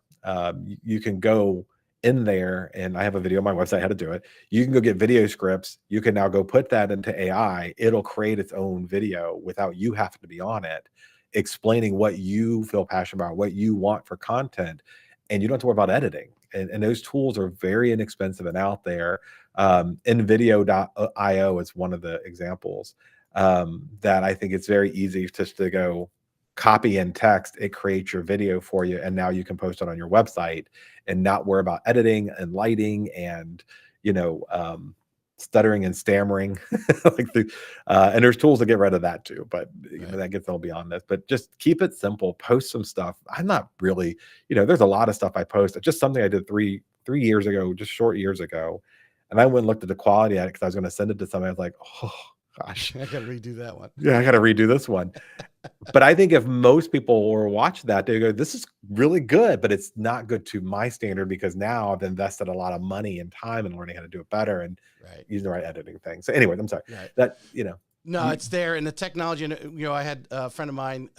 You can go in there, and I have a video on my website how to do it. You can go get video scripts. You can now go put that into AI. It'll create its own video without you having to be on it, explaining what you feel passionate about, what you want for content, and you don't have to worry about editing. And those tools are very inexpensive and out there. InVideo.io is one of the examples that I think it's very easy just to go copy and text. It creates your video for you, and now you can post it on your website and not worry about editing and lighting and stuttering and stammering. And there's tools to get rid of that too, but that gets a little beyond this. But just keep it simple. Post some stuff. I'm not really, there's a lot of stuff I post. Just something I did three years ago, just short years ago, and I went and looked at the quality of it because I was going to send it to somebody. I was like, oh gosh, I got to redo that one. Yeah, I got to redo this one. But I think if most people were watch that, they go, this is really good, but it's not good to my standard because now I've invested a lot of money and time in learning how to do it better and using the right editing thing. So anyway, I'm sorry that, No, it's there. And the technology, and I had a friend of mine,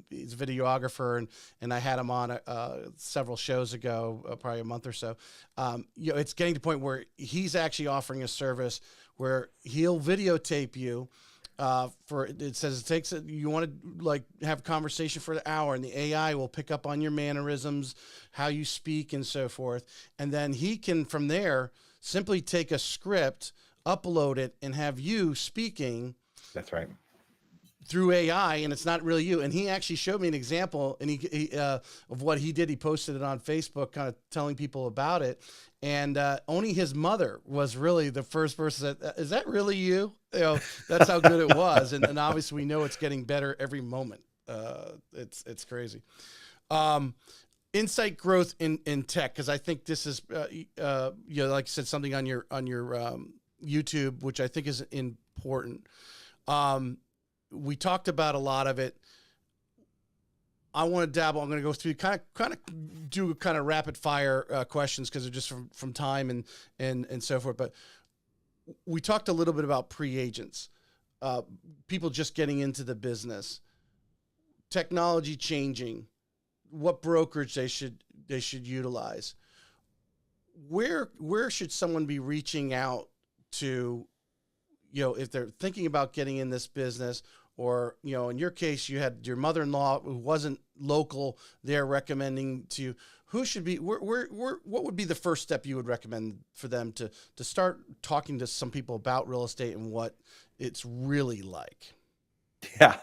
he's a videographer, and I had him on several shows ago, probably a month or so. It's getting to the point where he's actually offering a service where he'll videotape you. It says it takes you want to have a conversation for an hour, and the AI will pick up on your mannerisms, how you speak, and so forth. And then he can from there simply take a script, upload it, and have you speaking. That's right. Through AI, and it's not really you. And he actually showed me an example, and he of what he did. He posted it on Facebook, kind of telling people about it. And only his mother was really the first person that, is that really you? That's how good it was. And obviously we know it's getting better every moment. It's crazy. Insight growth in tech, because I think this is, like I said, something on your YouTube, which I think is important. We talked about a lot of it. I want to dabble. I'm going to go through kind of do kind of rapid fire questions because they're just from time and so forth. But we talked a little bit about pre-agents, people just getting into the business, technology changing, what brokerage they should utilize. Where should someone be reaching out to, if they're thinking about getting in this business? Or, in your case, you had your mother-in-law who wasn't local. They're recommending to you. Who should be, what would be the first step you would recommend for them to start talking to some people about real estate and what it's really like? Yeah.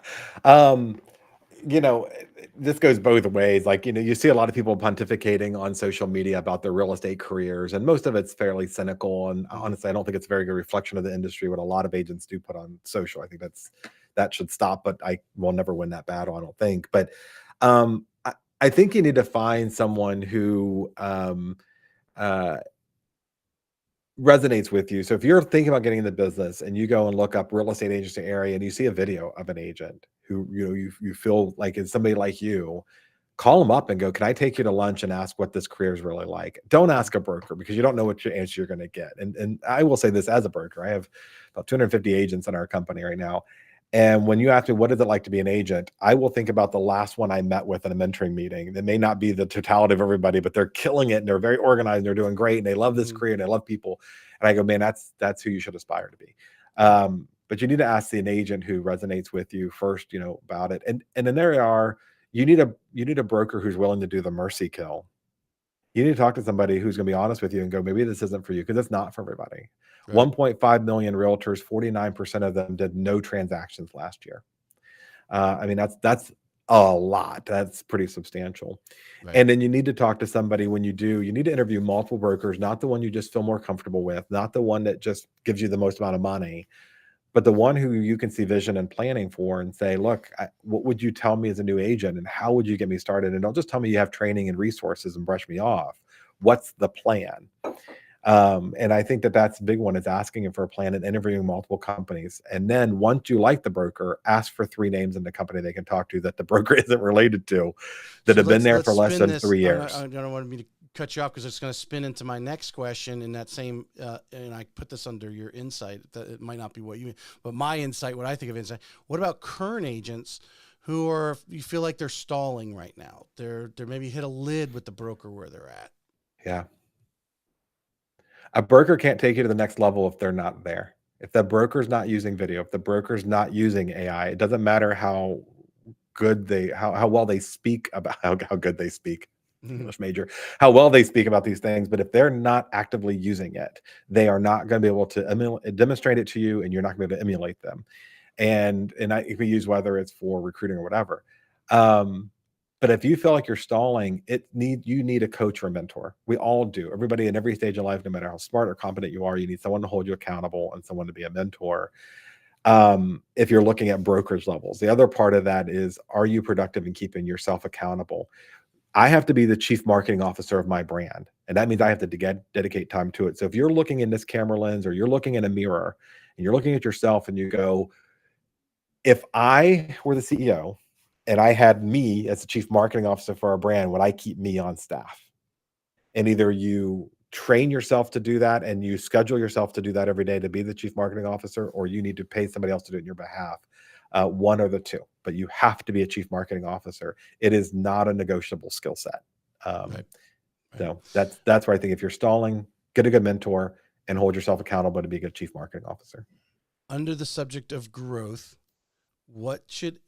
This goes both ways. You see a lot of people pontificating on social media about their real estate careers, and most of it's fairly cynical. And honestly, I don't think it's a very good reflection of the industry, what a lot of agents do put on social. I think that should stop, but I will never win that battle, I don't think. But I think you need to find someone who resonates with you. So if you're thinking about getting in the business and you go and look up real estate agency area and you see a video of an agent who you feel like is somebody like you, call them up and go, can I take you to lunch and ask what this career is really like? Don't ask a broker because you don't know what your answer you're going to get. And I will say this as a broker, I have about 250 agents in our company right now. And when you ask me, what is it like to be an agent? I will think about the last one I met with in a mentoring meeting. It may not be the totality of everybody, but they're killing it and they're very organized and they're doing great and they love this career and they love people. And I go, man, that's who you should aspire to be. But you need to ask an agent who resonates with you first, about it. And then there are, you need a broker who's willing to do the mercy kill. You need to talk to somebody who's going to be honest with you and go, maybe this isn't for you, because it's not for everybody. Right. 1.5 million realtors, 49% of them did no transactions last year. I mean, that's a lot. That's pretty substantial. Right. And then you need to talk to somebody when you do. You need to interview multiple brokers, not the one you just feel more comfortable with, not the one that just gives you the most amount of money, but the one who you can see vision and planning for and say, look, what would you tell me as a new agent and how would you get me started? And don't just tell me you have training and resources and brush me off. What's the plan? And I think that's a big one, is asking for a plan and interviewing multiple companies. And then once you like the broker, ask for 3 names in the company they can talk to that the broker isn't related to, that have been there for less than 3 years. I don't want me to cut you off because it's going to spin into my next question in that same, and I put this under your insight, that it might not be what you mean, but my insight, what I think of insight. What about current agents who you feel like they're stalling right now? They're maybe hit a lid with the broker where they're at. Yeah. A broker can't take you to the next level if they're not there. If the broker's not using video, if the broker's not using AI, it doesn't matter how good how well they speak about how good they speak. English major, how well they speak about these things, but if they're not actively using it, they are not going to be able to demonstrate it to you, and you're not going to be able to emulate them. And if we use whether it's for recruiting or whatever. But if you feel like you're stalling, you need a coach or a mentor. We all do. Everybody in every stage of life, no matter how smart or competent you are, you need someone to hold you accountable and someone to be a mentor. If you're looking at brokerage levels, the other part of that is, are you productive in keeping yourself accountable? I have to be the chief marketing officer of my brand, and that means I have to dedicate time to it. So if you're looking in this camera lens, or you're looking in a mirror and you're looking at yourself and you go, if I were the CEO and I had me as the chief marketing officer for our brand, would I keep me on staff? And either you train yourself to do that and you schedule yourself to do that every day to be the chief marketing officer, or you need to pay somebody else to do it on your behalf. One or the two, but you have to be a chief marketing officer. It is not a negotiable skill set. Right. So that's where I think if you're stalling, get a good mentor and hold yourself accountable to be a good chief marketing officer. Under the subject of growth, what should,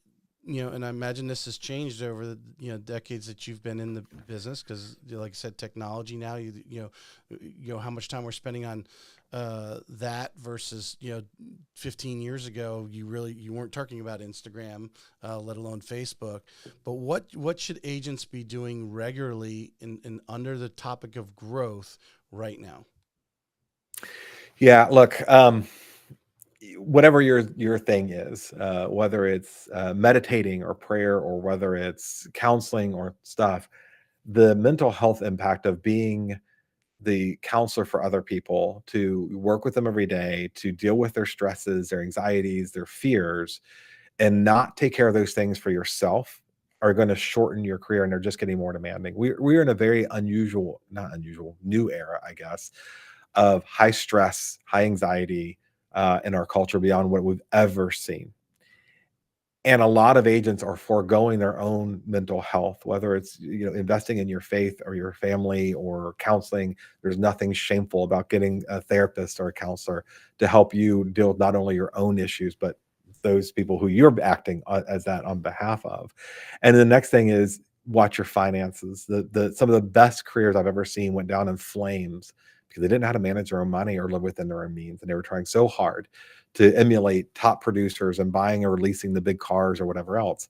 and I imagine this has changed over the decades that you've been in the business, because like I said, technology now, how much time we're spending on that versus 15 years ago, you weren't talking about Instagram, let alone Facebook. But what should agents be doing regularly in under the topic of growth right now? Yeah, look, whatever your thing is, whether it's meditating or prayer, or whether it's counseling or stuff, the mental health impact of being the counselor for other people, to work with them every day, to deal with their stresses, their anxieties, their fears, and not take care of those things for yourself, are going to shorten your career, and they're just getting more demanding. We're in a very not unusual, new era, I guess, of high stress, high anxiety in our culture beyond what we've ever seen. And a lot of agents are foregoing their own mental health, whether it's investing in your faith or your family or counseling. There's nothing shameful about getting a therapist or a counselor to help you deal with not only your own issues, but those people who you're acting as that on behalf of. And the next thing is, watch your finances. Some of the best careers I've ever seen went down in flames because they didn't know how to manage their own money or live within their own means, and they were trying so hard to emulate top producers and buying or leasing the big cars or whatever else.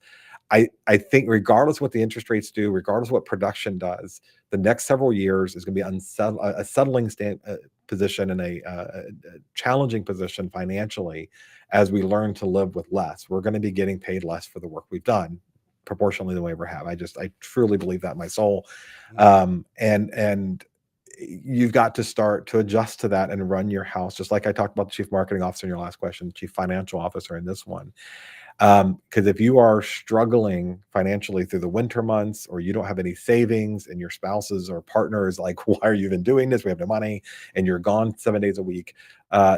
I think regardless what the interest rates do, regardless what production does, the next several years is going to be a settling position, and a challenging position financially, as we learn to live with less. We're going to be getting paid less for the work we've done, proportionally the way we have. I truly believe that in my soul. And you've got to start to adjust to that and run your house, just like I talked about the chief marketing officer in your last question, the chief financial officer in this one. Because if you are struggling financially through the winter months, or you don't have any savings, and your spouses or partner is like, why are you even doing this? We have no money, and you're gone 7 days a week,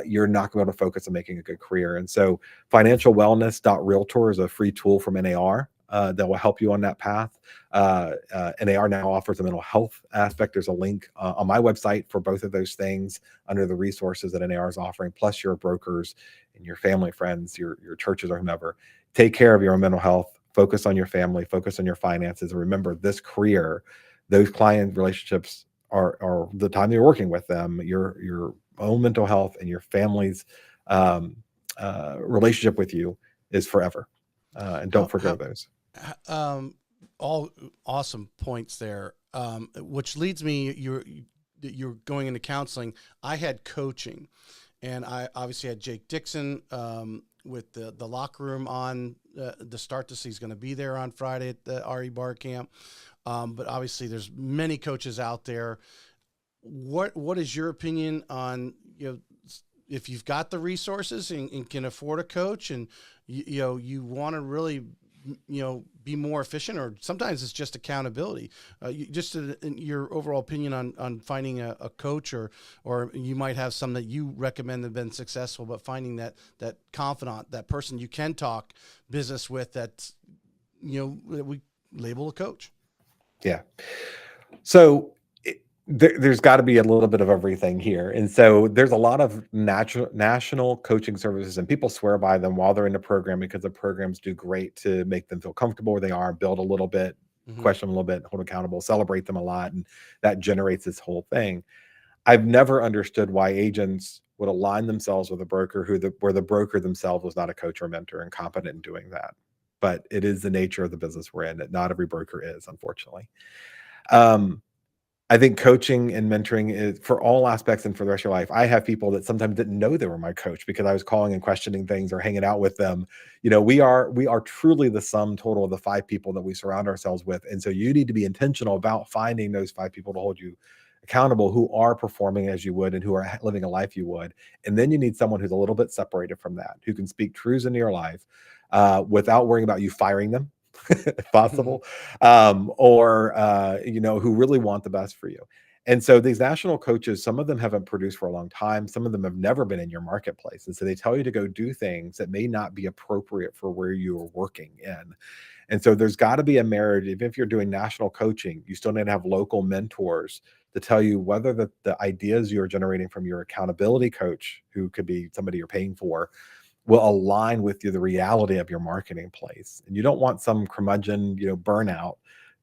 you're not going to be able to focus on making a good career. And so financialwellness.realtor is a free tool from NAR that will help you on that path. NAR now offers a mental health aspect. There's a link on my website for both of those things under the resources that NAR is offering, plus your brokers and your family, friends, your churches, or whomever. Take care of your own mental health, focus on your family, focus on your finances. And remember, this career, those client relationships are the time you're working with them, your own mental health and your family's relationship with you is forever. And don't forgo those. All awesome points there. Which leads me, you're going into counseling. I had coaching, and I obviously had Jake Dixon with the locker room on the start to see. He's going to be there on Friday at the RE Bar Camp. But obviously, there's many coaches out there. What is your opinion on if you've got the resources and can afford a coach, and you want to really be more efficient, or sometimes it's just accountability. Your overall opinion on finding a coach, or you might have some that you recommend have been successful, but finding that confidant, that person you can talk business with, that we label a coach. Yeah. So There's got to be a little bit of everything here. And so there's a lot of national coaching services, and people swear by them while they're in the program because the programs do great to make them feel comfortable where they are, build a little bit, Mm-hmm. question them a little bit, hold accountable, celebrate them a lot. And that generates this whole thing. I've never understood why agents would align themselves with a broker where the broker themselves was not a coach or mentor and competent in doing that. But it is the nature of the business we're in that not every broker is, unfortunately. Um, I think coaching and mentoring is for all aspects and for the rest of your life. I have people that sometimes didn't know they were my coach because I was calling and questioning things or hanging out with them. We are truly the sum total of the 5 people that we surround ourselves with. And so you need to be intentional about finding those 5 people to hold you accountable who are performing as you would and who are living a life you would. And then you need someone who's a little bit separated from that, who can speak truths into your life without worrying about you firing them if possible, or who really want the best for you. And so these national coaches, some of them haven't produced for a long time. Some of them have never been in your marketplace. And so they tell you to go do things that may not be appropriate for where you are working in. And so there's got to be a marriage. Even if you're doing national coaching, you still need to have local mentors to tell you whether the ideas you're generating from your accountability coach, who could be somebody you're paying for, will align with the reality of your marketing place. And you don't want some curmudgeon, burnout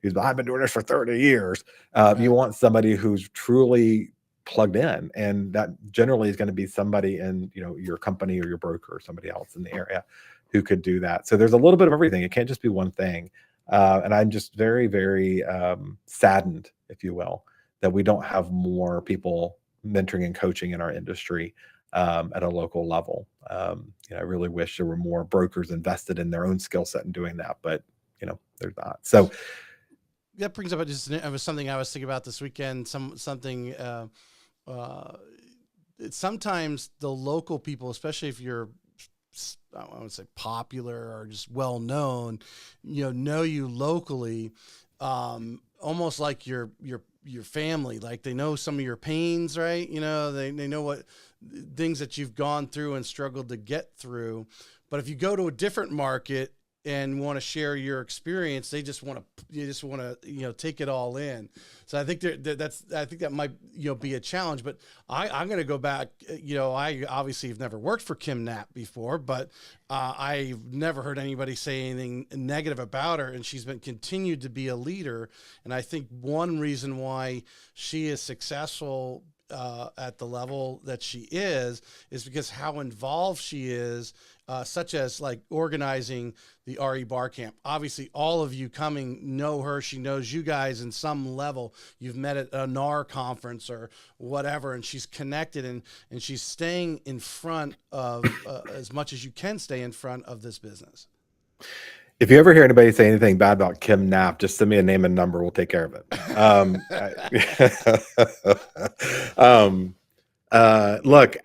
who's, I've been doing this for 30 years. You Right. want somebody who's truly plugged in. And that generally is going to be somebody in, your company or your broker or somebody else in the area who could do that. So there's a little bit of everything. It can't just be one thing. And I'm just very, very saddened, if you will, that we don't have more people mentoring and coaching in our industry at a local level. I really wish there were more brokers invested in their own skill set in doing that, but there's not. So That brings up just it was something I was thinking about this weekend. Something. Uh, Sometimes the local people, especially if you're, I would say, popular or just well known, know you locally, almost like your family. Like they know some of your pains, right? They know what things that you've gone through and struggled to get through. But if you go to a different market and want to share your experience, you just want to take it all in. So I think I think that might be a challenge. But I'm going to go back. I obviously have never worked for Kim Knapp before, but I've never heard anybody say anything negative about her, and she's been continued to be a leader. And I think one reason why she is successful at the level that she is because how involved she is, such as like organizing the RE Bar Camp. Obviously, all of you coming know her. She knows you guys in some level. You've met at a NAR conference or whatever, and she's connected and she's staying in front of as much as you can stay in front of this business. if you ever hear anybody say anything bad about Kim Knapp, just send me a name and number. We'll take care of it. Look,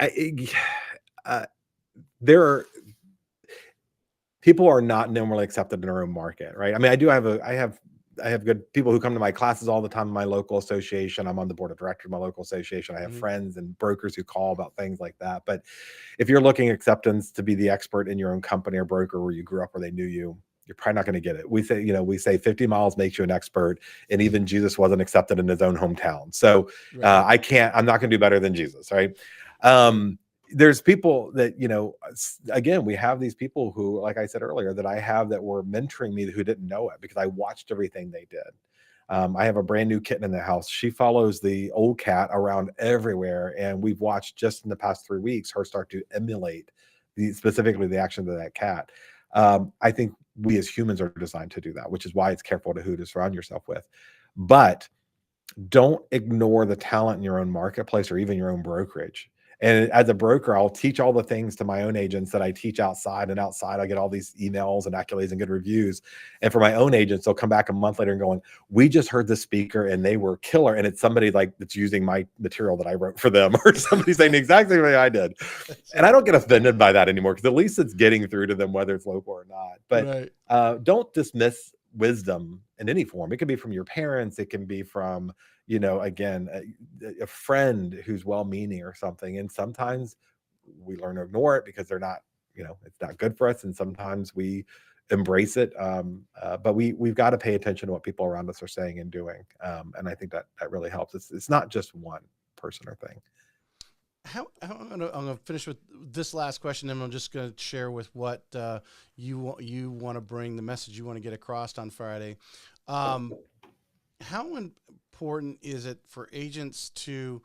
there are people are not normally accepted in our own market, right? I mean, I have good people who come to my classes all the time in my local association. I'm on the board of directors of my local association. I have friends and brokers who call about things like that. But if you're looking acceptance to be the expert in your own company or broker where you grew up, where they knew you, you're probably not going to get it. We say 50 miles makes you an expert, and even Jesus wasn't accepted in his own hometown. So I'm not going to do better than Jesus, right? There's people that, again, we have these people who, like I said earlier, that I have that were mentoring me who didn't know it because I watched everything they did. I have a brand new kitten in the house. She follows the old cat around everywhere. And we've watched just in the past 3 weeks, her start to emulate specifically the actions of that cat. I think we as humans are designed to do that, which is why it's careful to who to surround yourself with. But don't ignore the talent in your own marketplace or even your own brokerage. And as a broker, I'll teach all the things to my own agents that I teach outside, and outside I get all these emails and accolades and good reviews. And for my own agents, they'll come back a month later and going, we just heard the speaker and they were killer. And it's somebody like that's using my material that I wrote for them, or somebody saying the exact same thing I did. And I don't get offended by that anymore because at least it's getting through to them, whether it's local or not. But don't dismiss wisdom in any form. It can be from your parents. It can be from, again, a friend who's well-meaning or something. And sometimes we learn to ignore it because they're not, it's not good for us. And sometimes we embrace it. But we've got to pay attention to what people around us are saying and doing. And I think that really helps. It's not just one person or thing. I'm gonna finish with this last question, and I'm just gonna share with what you want to bring, the message you want to get across on Friday. Um, how important is it for agents to,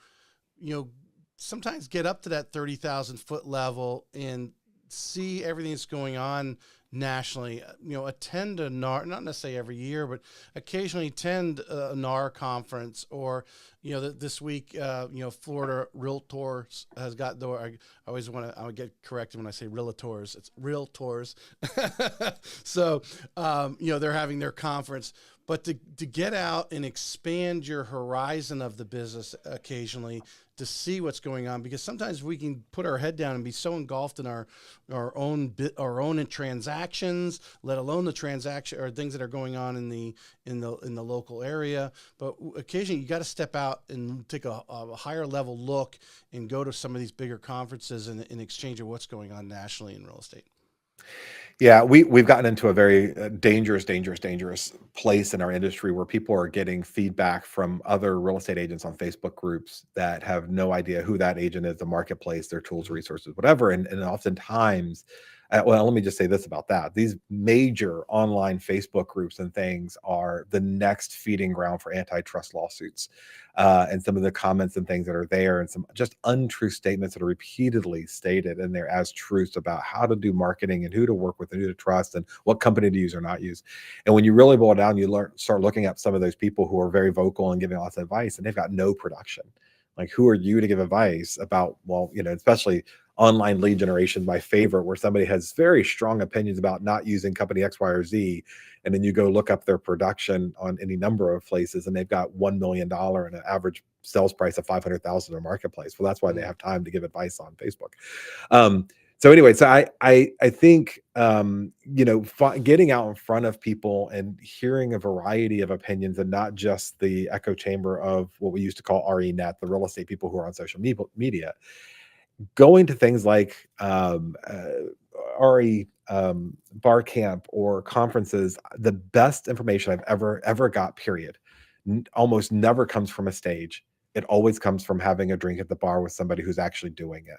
you know, sometimes get up to that 30,000 foot level and see everything that's going on nationally? You know, attend a NAR, not necessarily every year, but occasionally attend a NAR conference, or, you know, this week, you know, Florida Realtors has got, though I always want to, I would get corrected when I say Realtors, it's Realtors. So, you know, they're having their conference, but to get out and expand your horizon of the business occasionally, to see what's going on, because sometimes we can put our head down and be so engulfed in our own transactions, let alone the transaction or things that are going on in the local area. But occasionally you got to step out and take a higher level look and go to some of these bigger conferences in exchange of what's going on nationally in real estate. Yeah, we've gotten into a very dangerous place in our industry where people are getting feedback from other real estate agents on Facebook groups that have no idea who that agent is, the marketplace, their tools, resources, whatever. And oftentimes, well, let me just say this about that. These major online Facebook groups and things are the next feeding ground for antitrust lawsuits. And some of the comments and things that are there, and some just untrue statements that are repeatedly stated in there as truths about how to do marketing and who to work with and who to trust and what company to use or not use. And when you really boil it down, you start looking at some of those people who are very vocal and giving lots of advice, and they've got no production. Like, who are you to give advice about, well, you know, especially online lead generation, my favorite, where somebody has very strong opinions about not using company X, Y, or Z. And then you go look up their production on any number of places, and they've got $1 million and an average sales price of 500,000 in a marketplace. Well, that's why they have time to give advice on Facebook. So anyway, so I think, you know, getting out in front of people and hearing a variety of opinions, and not just the echo chamber of what we used to call RENet, the real estate people who are on social media, going to things like RE bar camp or conferences. The best information I've ever got, period, almost never comes from a stage. It always comes from having a drink at the bar with somebody who's actually doing it.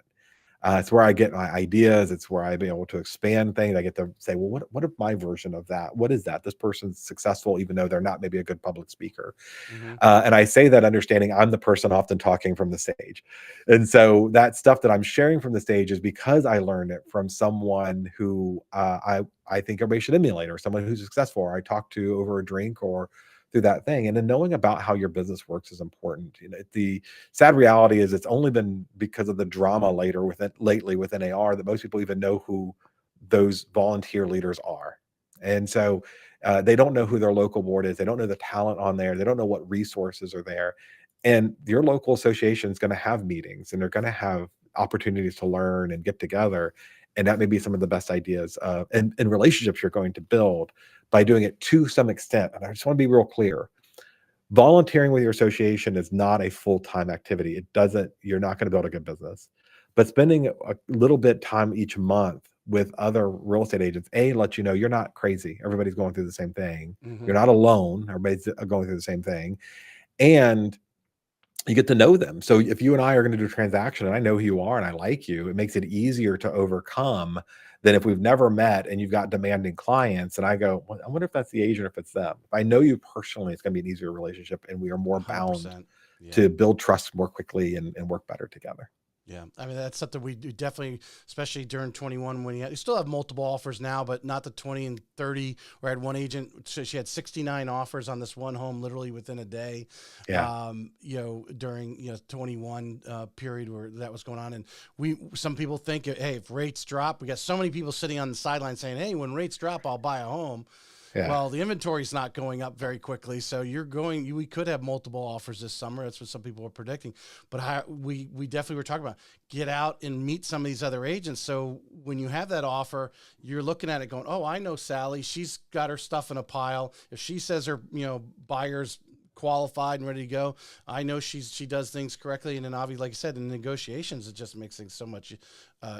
It's where I get my ideas. It's where I be able to expand things. I get to say, well, what is my version of that? What is that? This person's successful, even though they're not maybe a good public speaker. Mm-hmm. And I say that understanding I'm the person often talking from the stage. And so that stuff that I'm sharing from the stage is because I learned it from someone who I think everybody should emulate, or someone who's successful, or I talk to over a drink or through that thing. And then knowing about how your business works is important. You know, the sad reality is it's only been because of the drama lately within AR that most people even know who those volunteer leaders are. And so they don't know who their local board is. They don't know the talent on there. They don't know what resources are there. And your local association is going to have meetings, and they're going to have opportunities to learn and get together. And that may be some of the best ideas and relationships you're going to build by doing it to some extent. And I just want to be real clear. Volunteering with your association is not a full-time activity. It doesn't, you're not going to build a good business. But spending a little bit time each month with other real estate agents, let you know you're not crazy. Everybody's going through the same thing. Mm-hmm. You're not alone. Everybody's going through the same thing. And you get to know them. So if you and I are going to do a transaction and I know who you are and I like you, it makes it easier to overcome than if we've never met and you've got demanding clients and I go, well, I wonder if that's the agent or if it's them. If I know you personally, it's going to be an easier relationship, and we are more bound to build trust more quickly and work better together. Yeah, I mean, that's something we do definitely, especially during 21 when you still have multiple offers now, but not the 20 and 30. Where I had one agent, so she had 69 offers on this one home, literally within a day. Yeah. You know, during 21 period where that was going on, and some people think, hey, if rates drop, we got so many people sitting on the sideline saying, hey, when rates drop, I'll buy a home. Yeah. Well, the inventory is not going up very quickly, so we could have multiple offers this summer. That's what some people are predicting. But we definitely were talking about get out and meet some of these other agents. So when you have that offer, you're looking at it going, oh, I know Sally. She's got her stuff in a pile. If she says her buyer's qualified and ready to go, I know she does things correctly. And then obviously, like I said, in negotiations, it just makes things so much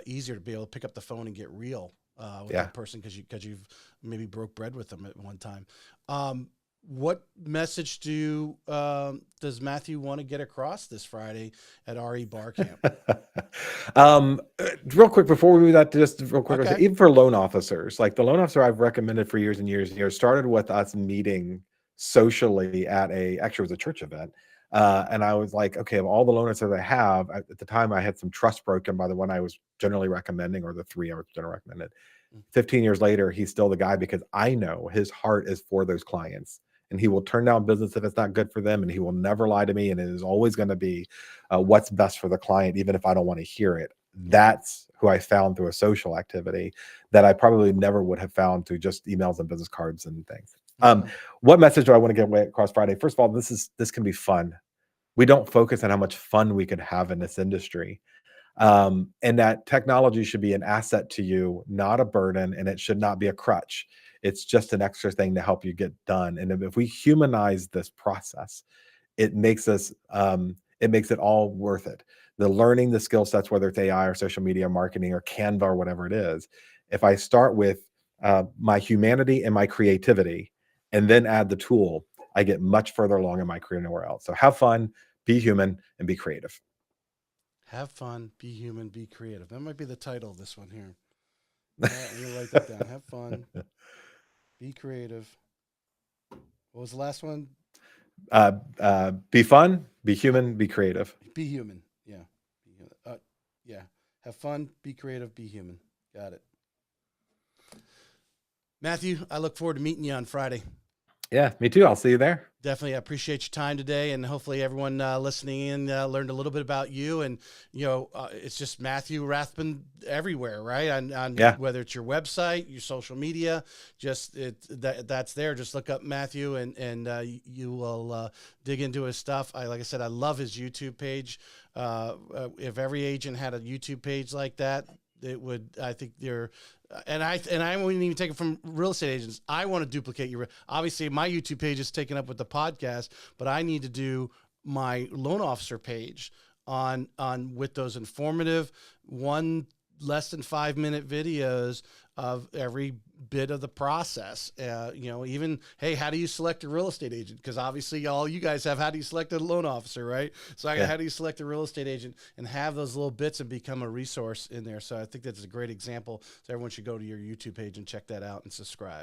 easier to be able to pick up the phone and get real with Yeah. that person because you've maybe broke bread with them at one time. What message does Matthew want to get across this Friday at RE Bar Camp? Real quick before we move that, just real quick, Okay. even for loan officers, like the loan officer I've recommended for years and years and years started with us meeting socially actually it was a church event. And I was like, okay, of all the loan officers I have, at the time I had some trust broken by the one I was generally recommending, or the three I was generally recommended. 15 years later, he's still the guy because I know his heart is for those clients, and he will turn down business if it's not good for them. And he will never lie to me. And it is always going to be what's best for the client, even if I don't want to hear it. That's who I found through a social activity that I probably never would have found through just emails and business cards and things. What message do I want to get away across Friday? First of all, this can be fun. We don't focus on how much fun we could have in this industry. And that technology should be an asset to you, not a burden, and it should not be a crutch. It's just an extra thing to help you get done. And if we humanize this process, it makes it all worth it. The learning the skill sets, whether it's AI or social media marketing or Canva or whatever it is. If I start with my humanity and my creativity, and then add the tool, I get much further along in my career than anywhere else. So have fun, be human, and be creative. Have fun, be human, be creative. That might be the title of this one here. Let me write that down. Have fun, be creative. What was the last one? Be fun, be human, be creative. Be human. Yeah. Yeah. Have fun, be creative, be human. Got it. Matthew, I look forward to meeting you on Friday. Yeah, me too. I'll see you there. Definitely. I appreciate your time today, and hopefully everyone listening in learned a little bit about you. And it's just Matthew Rathbun everywhere, right? On whether it's your website, your social media, just that's there. Just look up Matthew, and you will dig into his stuff. Like I said, I love his YouTube page. If every agent had a YouTube page like that, it would. I think they're. And I wouldn't even take it from real estate agents. I want to duplicate your. Obviously, my YouTube page is taken up with the podcast, but I need to do my loan officer page on with those informative less than 5-minute videos of every bit of the process. Even, hey, how do you select a real estate agent? Because obviously all you guys have, how do you select a loan officer, right? So how do you select a real estate agent, and have those little bits and become a resource in there. So I think that's a great example. So everyone should go to your YouTube page and check that out and subscribe.